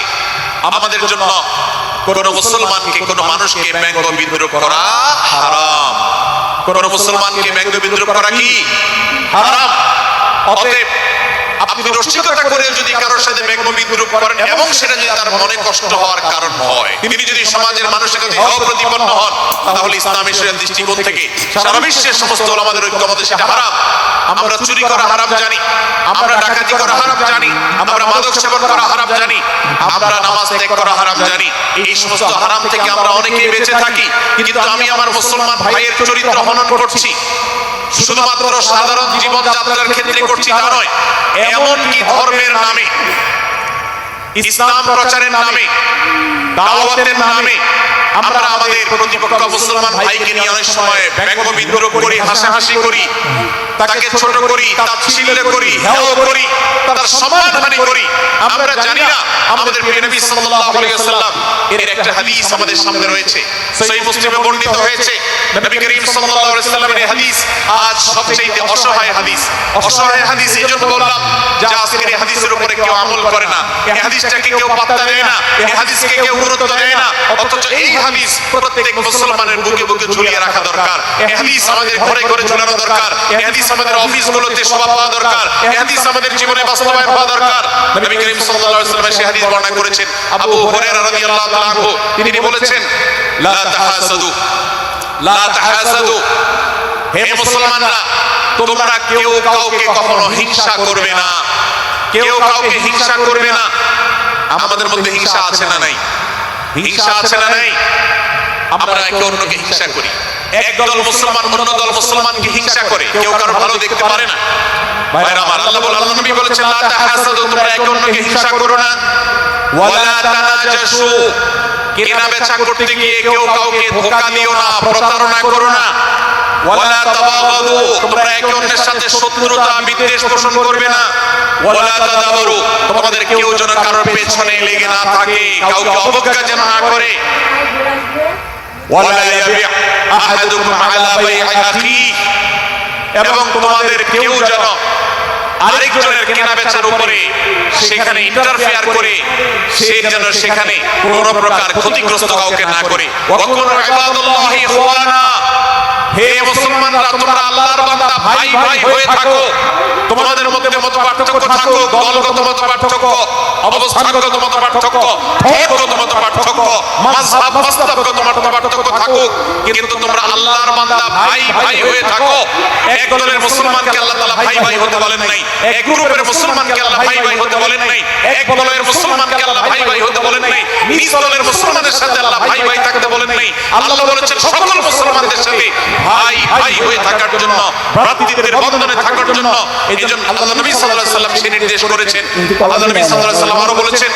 আমাদের জন্য কোন মুসলমানকে, কোন মানুষকে ব্যঙ্গ বিদ্রূপ করা হারাম। কোন মুসলমানকে ব্যঙ্গ বিদ্রূপ করা কি হারাম। অতএব আপনি রসিকতা করে যদি কারোর সাথে ব্যঙ্গ বিদ্রূপ করেন এবং সেটা যদি তার মনে কষ্ট হওয়ার কারণ হয়, তিনি যদি সমাজের মানুষের কাছে হেয় প্রতিপন্ন হন, তাহলে ইসলামী শরীয়তের দৃষ্টিকোণ থেকে সারা বিশ্বের সমস্ত ওলামাদের ঐক্যমতে সেটা হারাম। আমরা চুরি করা হারাম জানি, আমরা ডাকাতি করা হারাম জানি, আমরা মাদক সেবন করা হারাম জানি, আমরা নামাজ ত্যাগ করা হারাম জানি। এই সমস্ত হারাম থেকে আমরা অনেকেই বেঁচে থাকি, কিন্তু আমি আমার মুসলমান ভাইয়ের চরিত্র হনন করছি, শুধুমাত্র সাধারণ জীবনযাত্রার ক্ষেত্রে করছি তা নয়, এমনকি ধর্মের নামে, ইসলাম প্রচারের নামে, দাওয়াতের নামে আমরা আমাদের প্রতিপক্ষ মুসলমান ভাইকে নিয়ে অনেক সময় ব্যঙ্গ বিদ্রূপ করি, হাসাহাসি করি, তাকে ছোট করি, তাচ্ছিল্য করি, হেয় করি, তার সম্মানহানি করি। আমরা জানি না আমাদের প্রিয় নবী সাল্লাল্লাহু আলাইহি ওয়াসাল্লাম এর একটা হাদিস আমাদের সামনে রয়েছে, সহিহ মুসলিমে বর্ণিত হয়েছে। নবী করিম সাল্লাল্লাহু আলাইহি ওয়াসাল্লামের এই হাদিস আজ সবচেয়ে অসহায় হাদিস। অসহায় হাদিস এইজন্য বললাম যে আজকের এই হাদিসের উপরে কেউ আমল করে না, এই হাদিসটাকে কেউ পাত্তা দেয় না, এই হাদিসকে কেউ গুরুত্ব দেয় না, অথচ এই হাদিস প্রত্যেক মুসলমানের বুকে বুকে ঝুলিয়ে ঝুলিয়ে রাখা দরকার, এই হাদিস আমাদের ঘরে ঘরে ঝুলানো দরকার, এই হাদিস আমাদের অফিসগুলোতে শোভা পাওয়া দরকার, এই হাদিস আমাদের জীবনে বাস্তবায়ন হওয়া দরকার। নবী করিম সাল্লাল্লাহু আলাইহি ওয়াসাল্লাম সেই হাদিস বর্ণনা করেছেন। আবু হুরায়রা রাদিয়াল্লাহু তাআলা আনহু তিনি বলেছেন, লা তাহাসাদু, লা তাহাসাদু, হে মুসলমানরা তোমরা কেউ কাউকে কখনো হিংসা করবে না, কেউ কাউকে হিংসা করবে না। আমাদের মধ্যে হিংসা আছে না নাই? হিংসা আছে না নাই? আমরা একে অন্যকে হিংসা করি। একদল মুসলমান অন্য দল মুসলমানকে হিংসা করে, কেউ কারো ভালো দেখতে পারে না। ভাইরা আমার, আল্লাহ নবী বলেছেন, লা তাহাসাদু, তোমরা একে অন্যকে হিংসা করো না। ওয়ালা তানাজাসু, কেনা বেচা করতে গিয়ে কেউ কাউকে ধোঁকা দিও না, প্রতারণা করো না। ওয়ালা তাবাগাদু, তোমরা একে অন্যের সাথে শত্রুতা বিদ্বেষ পোষণ করবে না। ওয়ালা তাদাবারু, তোমাদের কেউ যেন কারোর পেছনে লেগে না থাকে, কাউকে অবজ্ঞা যেন না করে। ওয়ালা ইয়াবি আহাদুকুম আলা বাই'i আখি, এবং তোমাদের কেউ যেন আরেকজনের কেনা বেচার উপরে সেখানে ইন্টারফেয়ার করে সে যেন সেখানে কোনো প্রকার ক্ষতিগ্রস্ত কাউকে না করে। ওয়াকুনু ইবাদাল্লাহি ইখওয়ানা, হে মুসলমানরা তোমরা আল্লাহর বান্দা ভাই ভাই হয়ে থাকো। তোমাদের মধ্যে মত পার্থক্য থাকুক, দলগত মত পার্থক্য, অবস্থানগত মত পার্থক্য, ধর্মগত মত পার্থক্য, মাযহাব মাসলাকগত মত পার্থক্য থাকুক, কিন্তু তোমরা আল্লাহর বান্দা ভাই ভাই হয়ে থাকো। এক দলের মুসলমানকে আল্লাহ তাআলা ভাই ভাই হতে বলেন নাই, এক গ্রুপের মুসলমানকে আল্লাহ ভাই ভাই হতে বলেন নাই, এক দলের মুসলমানকে আল্লাহ ভাই ভাই হতে বলেন নাই, নিজ দলের মুসলমানের সাথে আল্লাহ ভাই ভাই থাকতে বলেন নাই। আল্লাহ বলেছেন সকল মুসলমানদের সাথে ভাই ভাই হয়ে থাকার জন্য, ভ্রাতৃত্বের বন্ধনে থাকার জন্য। এইজন্য আল্লাহ নবী সাল্লাল্লাহু আলাইহি ওয়াসাল্লাম সেই নির্দেশ করেছেন। আল্লাহ নবী সাল্লাল্লাহু আলাইহি ওয়াসাল্লাম আরো বলেছেন,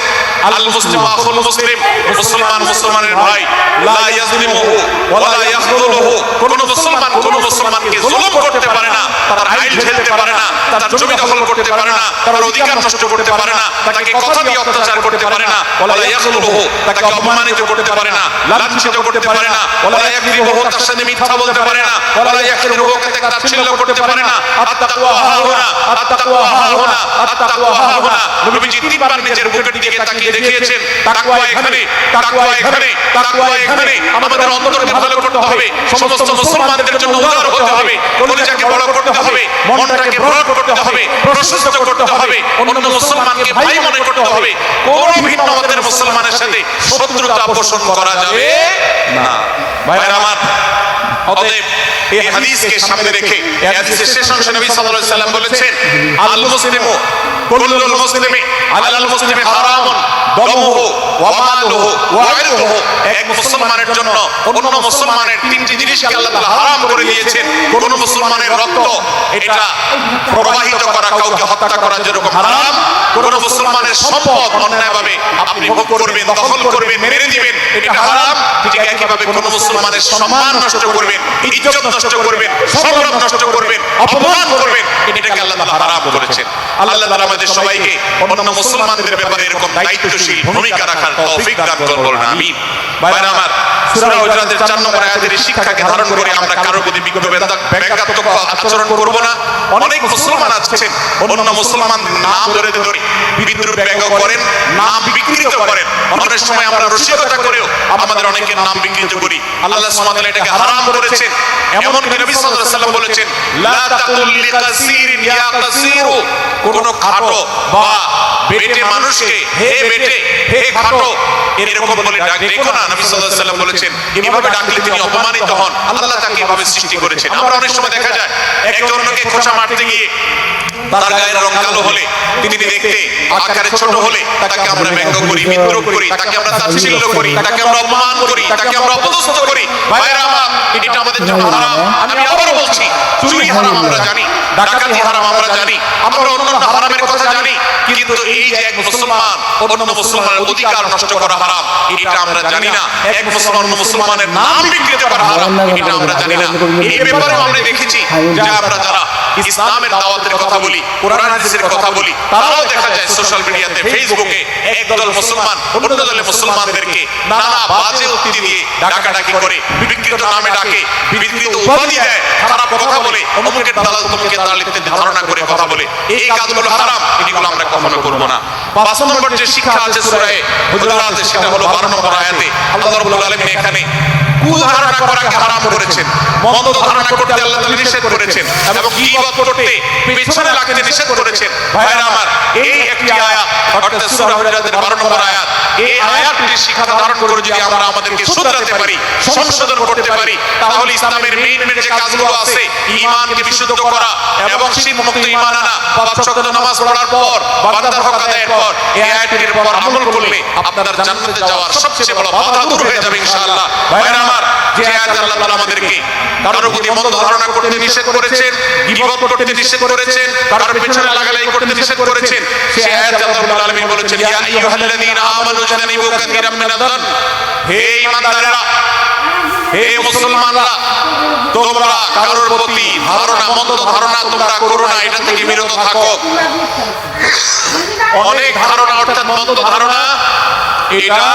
আল মুসলিমু আখুল মুসলিম, মুসলমান মুসলমানের ভাই, লা ইয়াজলিমুহু ওয়া লা ইয়াখযুলুহু, কোন মুসলমান কোন মুসলমানকে জুলুম করতে পারে না, তার আইল ঠেলতে পারে না, তার জমি দখল করতে পারে না, তার অধিকার নষ্ট করতে পারে না, তাকে কথা দিয়ে অত্যাচার করতে পারে না, ওয়া লা ইয়াখযুলুহু, তাকে অপমানিত করতে পারে না, লাঞ্ছিত করতে পারে না, ওয়া লা ইয়াকযিবুহু, তার সাথে মিথ্যা বলতে পারে না, ওয়া লা ইয়াকযিবুহু, তাকে তাচ্ছিল্য করতে পারে না। আত-তাকওয়া হাহুনা, আত-তাকওয়া হাহুনা, আত-তাকওয়া হাহুনা। নবীজি তিনবার নিজের বুকের দিকে তাকিয়ে দেখিয়েছেন, তাকওয়া এখানে, তাকওয়া এখানে, তাকওয়া এখানে। আমাদের অন্তরকে ভালো করতে হবে, সমস্ত মুসলমানদের জন্য উদার হতে হবে, কলিজাকে বড় করতে হবে, মনটাকে বড় করতে হবে, প্রশস্ত করতে হবে, অন্য মুসলমানকে ভাই মনে করতে হবে। কোন ভিন্ন মতের মুসলমানের সাথে শত্রুতা পোষণ করা যাবে না। ভাইরা আমার, অতএব এই হাদিসকে সামনে রেখে এই হাদিসের শেষ অংশে নবী সাল্লাল্লাহু আলাইহি ওয়াসাল্লাম বলেছেন, আল মুসলিমু কুল্লুল মুসলিমি আলাল মুসলিমি হারামুন দামুহু ওয়া মালুহু ওয়া ইরদুহু। এক মুসলমানের জন্য অন্য মুসলমানের তিনটি জিনিসকে আল্লাহ তাআলা হারাম করে দিয়েছেন। কোন মুসলমানের রক্ত এটা প্রবাহিত করা, কাউকে হত্যা করা যেরকম হারাম, কোন মুসলমানের সম্পদ অন্যায়ভাবে আপনি ভোগ করবেন, দখল করবেন, মেরে দিবেন, এটা হারাম। ঠিক একইভাবে কোন মুসলমানের সম্মান নষ্ট করবেন, ইজ্জত নষ্ট করবেন, সম্মান নষ্ট করবেন, অপমান করবেন, এটাকে আল্লাহ তাআলা হারাম করেছেন। আল্লাহ তাআলা আমাদের সবাইকে অন্য মুসলমানদের ব্যাপারে এরকম দায়িত্বশীল ভূমিকা রাখার তৌফিক দান করুন, বলুন আমিন। ভাইরা আমার, সূরা হুজুরাতের 4 নম্বর আয়াতের শিক্ষাকে ধারণ করে আমরা কারোর প্রতি ব্যঙ্গাত্মক আচরণ করব না। অনেক মুসলমান আছেন অন্য মুসলমান নাম ধরে ধরে বিদ্রুপ ব্যঙ্গ করেন, নাম বিকৃত করেন। অনেক সময় আমরা রসিকতা করেও আমাদের অনেকের নাম বিকৃত করি। আল্লাহ সুবহানাহু ওয়া তাআলা এটাকে হারাম করেছেন। এমনকি নবী সাল্লাল্লাহু আলাইহি ওয়াসাল্লাম বলেছেন, লা তাকুল লিকাসিরিন ইয়া কাসিরু, কোন খাটো বা বেটে মানুষকে হে বেটে, হে খাটো এরকম বলে ডাক দেখো না। নবী সাল্লাল্লাহু আলাইহি ওয়াসাল্লাম বলেছেন, এভাবে ডাকলে তিনি অপমানিত হন। আল্লাহ তাকে এভাবে সৃষ্টি করেছেন। আমরা অনেক সময় দেখা যায় একজনকে খোঁচা মারতে গিয়ে তার গায়ের রং কালো হলে, তিনি দেখতে আকারে ছোট হলে তাকে আমরা ব্যঙ্গ করি, বিদ্রূপ করি, তাকে আমরা তাচ্ছিল্য করি, তাকে আমরা অপমান করি, তাকে আমরা অপদস্থ করি। ভাইরা আমার, এটা আমাদের জন্য হারাম। আমি আবার বলছি, চুরি হারাম আমরা জানি, ডাকাতি হারাম আমরা জানি, আমরা অন্যান্য হারামের কথা জানি, কিন্তু এই যে এক মুসলমান অন্য মুসলমানের অধিকার নষ্ট করা হারাম, এটা আমরা জানি না। এক মুসলমান অন্য মুসলমানের নাম বিকৃত করা হারাম, এটা আমরা জানি না। এই ব্যাপারে আমরা দেখেছি যে আমরা যারা ইসলামের দাওয়াতের কথা বলি, কোরআন হাদিসের কথা বলি, তারাও দেখা যায় সোশ্যাল মিডিয়াতে, ফেসবুকে একদল মুসলমান অন্য দলের মুসলমানদেরকে নানা বাজে উক্তি দিয়ে ডাকাডাকি করে, বিকৃত নামে ডাকে, বিকৃত উপাধি দেয়, খারাপ কথা বলে, অমুকের দালাল তমুকের দালাল ইত্যাদি ধারণা করে কথা বলে। এই কাজগুলো হারাম, এগুলো আমরা কখনো করব না। 5 নম্বর যে শিক্ষা আছে সূরা হুজুরাতে, সেটা হলো 12 নম্বর আয়াতে আল্লাহ রাব্বুল আলামিন এখানে কুধারণা করাকে হারাম করেছেন। মন্দ ধারণা করতে আল্লাহ তাআলা নিষেধ করেছেন এবং গীবত করতে পেছনে লাগতে নিষেধ করেছেন। ভাইরা আমার, এই একটি আয়াত অর্থাৎ সূরা হুজুরাতের 12 নম্বর আয়াত, এই আয়াতটি শিক্ষা ধারণ করে যদি আমরা আমাদেরকে শুধরাতে পারি, সংশোধন করতে পারি, তাহলে ইসলামের মেইন যে কাজগুলো আছে, ঈমানকে বিশুদ্ধ করা এবং শিরক-মুক্ত ঈমান আনা, 5 ওয়াক্ত নামাজ পড়ার পর, বান্দার হক আদায়ের পর, এই আয়াতটির উপর আমল করলে আপনার জান্নাতে যাওয়ার সবচেয়ে বড় বাধা দূর হয়ে যাবে ইনশাআল্লাহ। ভাইরা আমার, যে আয়াত আল্লাহ তাআলা আমাদেরকে কারোর প্রতি মন্দ ধারণা করতে নিষেধ করেছেন, গীবত করতে নিষেধ করেছেন, কারোর পেছনে লাগালাই করতে নিষেধ করেছেন, সেই আয়াতে আল্লাহ রাব্বুল আলামিন বলেছেন, ইয়া আইয়ুহাল্লাযীনা আমানু ইজতানিবু কাসীরাম মিনায-যন্ন, হে ঈমানদারেরা, হে মুসলমানরা, তোমরা কারোর প্রতি ধারণা, মন্দ ধারণা তোমরা করো না, এটা থেকে বিরত থাকো। অনেক ধারণা অর্থাৎ মন্দ ধারণা, এটা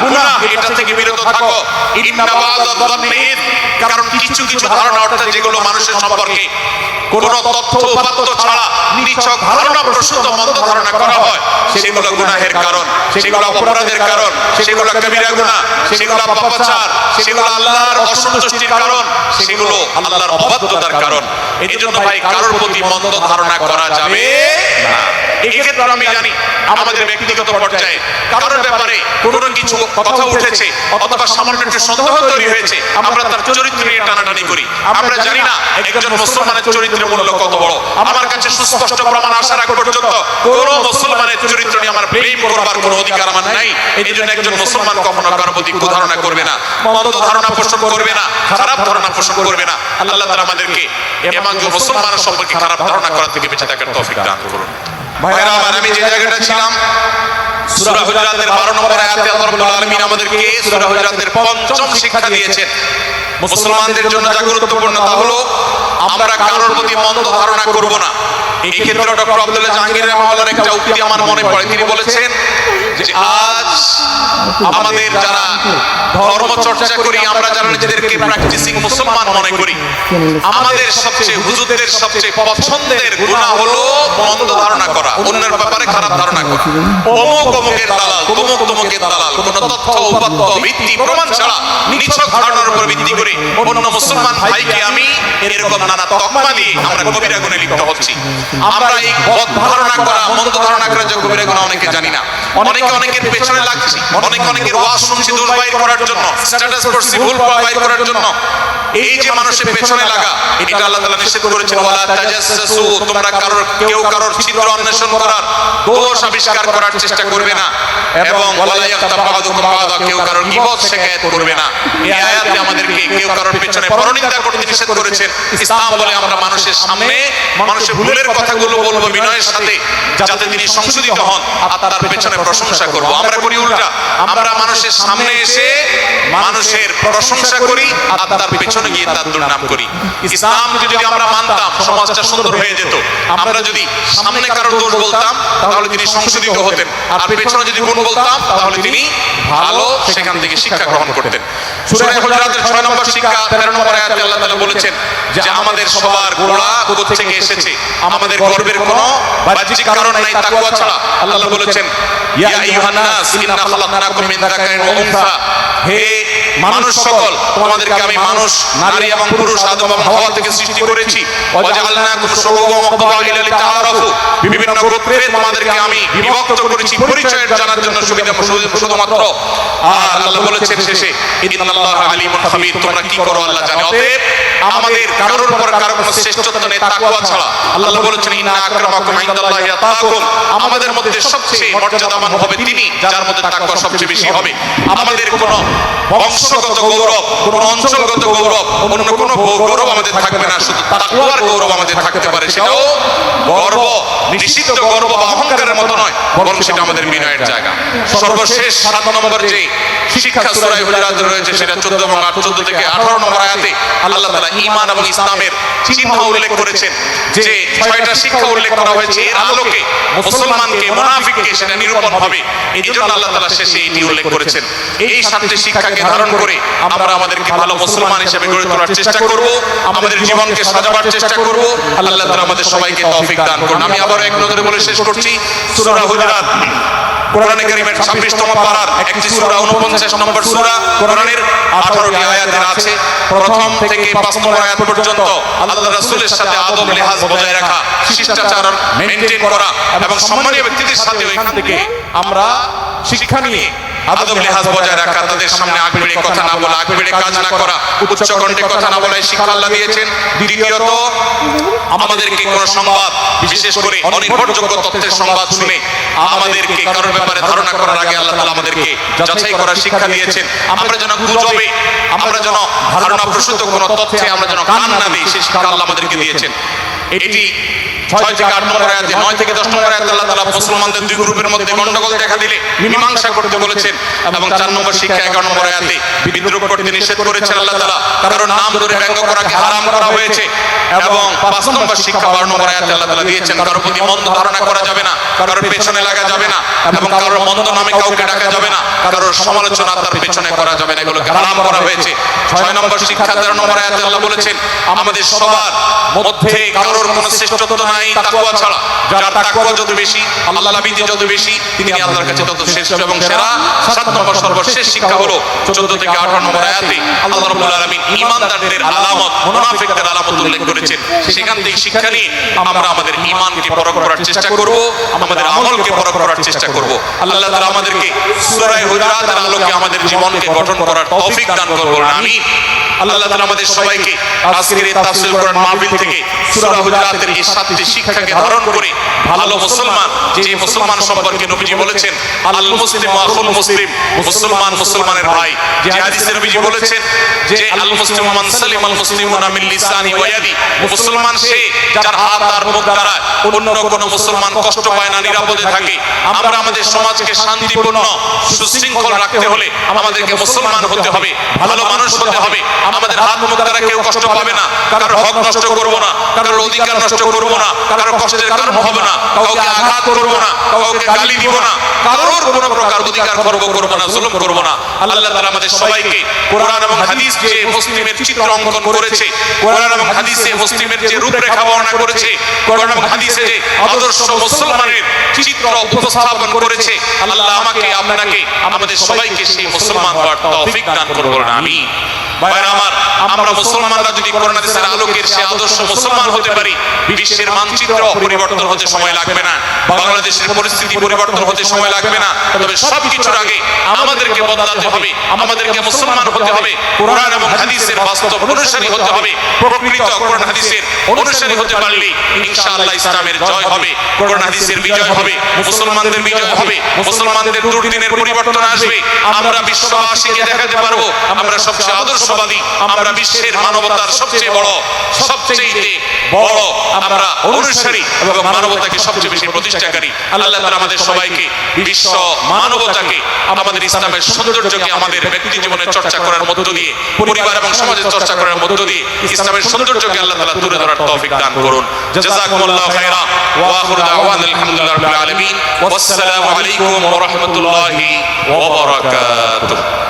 গুনাহ, এটা থেকে বিরত থাকো। ইন্না বা'যায-যন্নি, কারণ কিছু কিছু ধারণা অর্থাৎ যেগুলো মানুষের সম্পর্কে কোনো তথ্য উপাত্ত ছাড়া নিছক ধারণা প্রসূত মন্দ ধারণা করা হয়, সেগুলো গুনাহের কারণ, সেগুলো অপরাধের কারণ, সেগুলো কবিরা গুনাহ, সেগুলো পাপাচার, সেগুলো আল্লাহর অসন্তুষ্টির কারণ, সেগুলো আল্লাহর অবাধ্যতার কারণ। এজন্য ভাই, কারোর প্রতি মন্দ ধারণা করা যাবে না। এক্ষেত্রে আমি জানি আমাদের ব্যক্তিগত পর্যায়ে কারোর ব্যাপারে কোনো কিছু কথা উঠেছে অথবা সামান্য একটু সন্দেহ তৈরি হয়েছে, আমরা তার চরিত্র নিয়ে টানাটানি করি। আমরা জানি না একজন মুসলমানের চরিত্রের মূল্য কত বড়। আমার কাছে সুস্পষ্ট প্রমাণ আসার আগ পর্যন্ত কোনো মুসলমানের চরিত্র নিয়ে আমার প্রেম করবার কোনো অধিকার আমার নাই। এই জন্য একজন মুসলমান কখনো কারোর প্রতি কুধারণা করবে না, মন্দ ধারণা পোষণ করবে না, খারাপ ধারণা পোষণ করবে না। আল্লাহ তাআলা আমাদেরকে এমন মুসলমানের সম্পর্কে খারাপ ধারণা করা থেকে বেঁচে থাকার তৌফিক দান করুন। ভাইরা আমার, আমি যে জায়গাটা ছিলাম, সূরা হুজুরাতের 12 নম্বর আয়াতে আল্লাহ রাব্বুল আলামিন আমাদেরকে সূরা হুজুরাতের 5ম শিক্ষা দিয়েছেন। মুসলমানদের জন্য যা গুরুত্বপূর্ণ তা হলো আমরা কারোর প্রতি মন্দ ধারণা করব না। এই ক্ষেত্রে ডক্টর আব্দুল্লাহ জাহাঙ্গীর রাহমাহুল্লাহর একটা উক্তি আমার মনে পড়ে। তিনি বলেছেন যে আজ আমাদের যারা ধর্ম চর্চা করি, আমরা যারা নিজেদেরকে প্র্যাকটিসিং মুসলমান মনে করি, আমাদের সবচেয়ে হুজুরদের সবচেয়ে পছন্দের গুনাহ হলো মন্দ ধারণা করা, অন্যের ব্যাপারে খারাপ ধারণা করা। অমুক অমুকের দালাল, তমুক তমুকের দালাল, কোনো তথ্য উপাত্ত ভিত্তি প্রমাণ ছাড়া নিছক ধারণার উপর ভিত্তি করে অন্য মুসলমান ভাইকে আমি এরকম নানা তকমা দিয়ে আমরা কবিরা গুনাহে লিপ্ত হচ্ছি। আমরা এই বদ ধারণা করা, মন্দ ধারণা করা যে কবিরা গুনাহ অনেকে জানি না, অনেকে অনেকের পেছনে লাগছি, অনেকে অনেকের ওয়াজ শুনছি দোষ বাইর করার জন্য, স্ট্যাটাস করছি ভুল বাইর করার জন্য। এই যে মানুষের পেছনে লাগা, এটা আল্লাহ তাআলা নিষেধ করেছেন, ওয়ালা তাজাসসু, তোমরা কেউ কারোর ছিদ্র অন্বেষণ করার, দোষ আবিষ্কার করার চেষ্টা করবে না, এবং ওয়ালা ইয়াগতাব বা'দুকুম বা'দা, কেউ কারোর গীবত শিকায়াত করবে না। এই আয়াতে আমাদেরকে কেউ কারোর পেছনে পরনিন্দা করতে নিষেধ করেছেন। ইসলাম বলে আমরা মানুষের সামনে মানুষের ভুলের কথাগুলো বলবো বিনয়ের সাথে, যাতে তিনি সংশোধিত হন, আর তার পেছনে প্রশংসা করব। আমরা করি উল্টা, আমরা মানুষের সামনে এসে মানুষের প্রশংসা করি আর তার পেছনে গিয়ে তার দুর্নাম করি। ইসলাম যদি আমরা মানতাম, সমাজটা সুন্দর হয়ে যেত। আমরা যদি সামনে কারোর দোষ বলতাম তাহলে তিনি সংশোধিত হতেন, আর পেছনে যদি গুণ বলতাম তাহলে তিনি ভালো সেখান থেকে শিক্ষা গ্রহণ করতেন। সূরা হুজুরাতের 6 নম্বর শিক্ষা 13 নম্বর আয়াতে আল্লাহ তাআলা বলেছেন যে আমাদের সবার গোড়া কোথা থেকে এসেছে, আমাদের গর্বের কোনো বাহ্যিক কারণ নাই তাকওয়া ছাড়া। আল্লাহ বলেছেন, ইয়া আইয়ুহান নাস ইন্না খালাকনাকুম মিন যাকারিন ওয়া উনসা, হে মানুষ সকল, তোমাদেরকে আমি মানুষ, নারী এবং পুরুষ, আদম এবং হাওয়া থেকে সৃষ্টি করেছি। ওয়া জাআলনাকুম শুউবান ওয়া ক্বাবাইলা লিতাআরাফু, বিভিন্ন গোত্রে তোমাদেরকে আমি বিভক্ত করেছি পরিচয়ের জানার জন্য, সুবিধা শুধুমাত্র। আর আল্লাহ বলেছেন শেষে, ইন্নাল্লাহা আলিমুন খাবীর, তোমরা কি করো আল্লাহ জানে। অতএব আমাদের কারোর উপর কারো কোনো শ্রেষ্ঠত্ব নেই তাকওয়া ছাড়া। আল্লাহ বলেছেন, ইন্না আকরামাকুম ইনদাল্লাহি আতকাকুম, আমাদের মধ্যে সবচেয়ে মর্যাদাবান হবে তিনি যার মধ্যে তাকওয়া সবচেয়ে বেশি হবে। আমাদের কোনো বংশগত গৌরব, কোনো অঞ্চলগত গৌরব, অন্য কোনো গৌরব আমাদের থাকবে না, শুধু তাকওয়ার গৌরব আমাদের থাকতে পারে। সেটাও গর্ব, নিষিদ্ধ গর্ব বা অহংকারের মতো নয়, বরং সেটা আমাদের বিনয়ের জায়গা। সর্বশেষ 7 নম্বর যে শিক্ষা সূরা হুজুরাতে রয়েছে, সেটা 14 এবং 14 থেকে 18 নম্বর আয়াতে আল্লাহ তাআলা ঈমান এবং ইসলামের চিহ্ন উল্লেখ করেছেন। যে 6টা শিক্ষা উল্লেখ করা হয়েছে, এর আলোকে মুসলমানকে, মুনাফিককে সেটা নিরূপণ হবে। এইজন্য আল্লাহ তাআলা শেষে এটি উল্লেখ করেছেন। এই 7টি শিক্ষাকে ধারণ করে আমরা আমাদেরকে ভালো মুসলমান হিসেবে গড়ে তোলার চেষ্টা করব, আমাদের জীবনকে সাজাবার চেষ্টা করব। আল্লাহ তাআলা আমাদের সবাইকে তৌফিক দান করুন। আমি আবার এক নজরে বলে শেষ করছি, সূরা হুজুরাত কোরআনে কারীমের 26তম পারার একটি সূরা 49 নম্বর সূরা কোরআনের 18টি আয়াতের আছে। প্রথম থেকে 5 নম্বর আয়াত পর্যন্ত আল্লাহ রাসূলের সাথে আদব লেহাজ বজায় রাখা, শিষ্টাচার মেইনটেইন করা এবং সম্মানীয় ব্যক্তিদের সাথে এখান থেকে আমরা শিক্ষা নিয়ে আদব লেহাজ বজায় রাখা, তাদের সামনে আগবেড়ে কথা না বলা, আগবেড়ে কাজ না করা, উচ্চ কণ্ঠে কথা না বলা, শিক্ষা আল্লাহ দিয়েছেন। দ্বিতীয়ত, আমাদেরকে কোন সংবাদ, বিশেষ করে অনির্ভরযোগ্য তথ্যের সংবাদ শুনে আমাদেরকে কারোর ব্যাপারে ধারণা করার আগে আল্লাহ তাআলা আমাদেরকে যাচাই করার শিক্ষা দিয়েছেন। আমরা যেন গুজবে, আমরা যেন ধারণা প্রসূত কোন তথ্যে আমরা যেন কান না দিই, সেই শিক্ষা আল্লাহ আমাদেরকে দিয়েছেন। এটি 6 থেকে 8 নম্বর আয়াতে, 9 থেকে 10 নম্বর আয়াতে আল্লাহ তাআলা মুসলমানদের দুই গ্রুপের মধ্যে গন্ডগোল দেখা দিলে মীমাংসা করতে বলেছেন। এবং 4 নম্বর শিক্ষা 11 নম্বর আয়াতে বিদ্রূপ করতে নিষেধ করেছেন আল্লাহ তাআলা, কারণ নাম ধরে ব্যঙ্গ করাকে হারাম করা হয়েছে। এবং 5 নম্বর শিক্ষা 12 নম্বর আয়াতে আল্লাহ তাআলা দিয়েছেন, কারোর প্রতি মন্দ ধারণা করা যাবে না, কারোর পেছনে লাগা যাবে না, এবং কারোর মন্দ নামে কাউকে ডাকা যাবে না, কারোর সমালোচনা তার পেছনে করা যাবে না, এগুলোকে হারাম করা হয়েছে। 6 নম্বর শিক্ষা 13 নম্বর আয়াতে আল্লাহ বলেছেন, আমাদের সবার মধ্যে কারোর কোনো শ্রেষ্ঠত্ব নাই তাকওয়া ছাড়া। যার তাকওয়া যত বেশি, আল্লাহর ভীতি যত বেশি, তিনি আল্লাহর কাছে তত শ্রেষ্ঠ এবং সেরা। 7 নম্বর সর্বশেষ শিক্ষা হলো 14 থেকে 18 নম্বর আয়াতে আল্লাহ রাব্বুল আলামিন ঈমানদারদের আলামত, মুনাফিকদের আলামত উল্লেখ করেছেন। সেখান থেকে শিক্ষা নিয়ে আমরা আমাদের ঈমানকে পরখ করার চেষ্টা করব, আমাদের আমলকে পরখ করার চেষ্টা করব। আল্লাহ তাআলা আমাদেরকে সূরা হুজুরাতের আলোকে আমাদের জীবনকে গঠন করার তৌফিক দান করুন, আমিন। আল্লাহ তাআলা আমাদের সবাইকে আজকের এই তাফসীর কোরআন মাহফিল থেকে সূরা হুজুরাতের এই 7টি শিক্ষাকে ধারণ করে ভালো মুসলমান, যে মুসলমান সম্পর্কে নবীজি বলেছেন আল মুসলিমু আখুল মুসলিম, মুসলমান মুসলমানের ভাই। যে হাদিসে নবীজি বলেছেন যে আল মুসলিমু মান সালিমাল মুসলিমুনা মিন লিসানি ওয়া ইয়াদি, মুসলমান সে যার হাত আর মুখ দ্বারা অন্য কোন মুসলমান কষ্ট পায় না, নিরাপদে থাকে। আমরা আমাদের সমাজকে শান্তিপূর্ণ সুশৃঙ্খল রাখতে হলে আমাদেরকে মুসলমান হতে হবে, ভালো মানুষ হতে হবে। আমাদের হাত মুখ দ্বারা কেউ কষ্ট পাবে না, কারোর হক নষ্ট করব না, কারোর অধিকার নষ্ট করব না, কারোর কষ্টের কারণ হবে না, কাউকে আঘাত করব না, কাউকে গালি দিব না, কারোর কোনো প্রকার অধিকার খর্ব করব না, জুলুম করব না। আল্লাহ তাআলা আমাদের সবাইকে কোরআন এবং হাদিস যে মুসলিমের চিত্র অঙ্কন করেছে, কোরআন এবং হাদিসে মুসলিমের যে রূপরেখা বর্ণনা করেছে, কোরআন এবং হাদিসে যে আদর্শ মুসলমানের চিত্র উপস্থাপন করেছে, আল্লাহ আমাকে, আপনাকে, আমাদের সবাইকে সেই মুসলমান হওয়ার তৌফিক দান করুন, আমিন। ভাইরা আমার, আমরা মুসলমানরা যদি কোরআন হাদিসের আলোকের সেই আদর্শ মুসলমান হতে পারি, বিশ্বের মানচিত্র পরিবর্তন হতে সময় লাগবে না, বাংলাদেশের পরিস্থিতি পরিবর্তন হতে সময় লাগবে না। তবে সবকিছুর আগে আমাদেরকে বদলাতে হবে, আমাদেরকে মুসলমান হতে হবে, কোরআন এবং হাদিসের বাস্তব অনুসারী হতে হবে। প্রকৃত কোরআন হাদিসের অনুসারী হতে পারলে ইনশাআল্লাহ ইসলামের জয় হবে, কোরআন হাদিসের বিজয় হবে, মুসলমানদের বিজয় হবে, মুসলমানদের দুর্দিনের পরিবর্তন আসবে। আমরা বিশ্ববাসীকে দেখাতে পারবো আমরা সবচেয়ে আদর্শবাদী, আমরা বিশ্বের মানবতার সবচেয়ে বড়, সবচেয়ে বড় আমরা অনুসারী এবং মানবতাকে সবচেয়ে বেশি প্রতিষ্ঠাকারী। আল্লাহ তাআলা আমাদের সবাইকে বিশ্ব মানবতাকে, আমাদের ইসলামের সৌন্দর্যকে আমাদের ব্যক্তি জীবনে চর্চা করার মধ্য দিয়ে, পরিবার এবং সমাজে চর্চা করার মধ্য দিয়ে ইসলামের সৌন্দর্যকে আল্লাহ তাআলা তুলে ধরার তৌফিক দান করুন। জাযাকুমুল্লাহু খাইরা ওয়া আখিরু দাওয়ানা আলহামদুলিল্লাহি রাব্বিল আলামিন। ওয়াসসালামু আলাইকুম ওয়া রাহমাতুল্লাহি ওয়া বারাকাতুহু।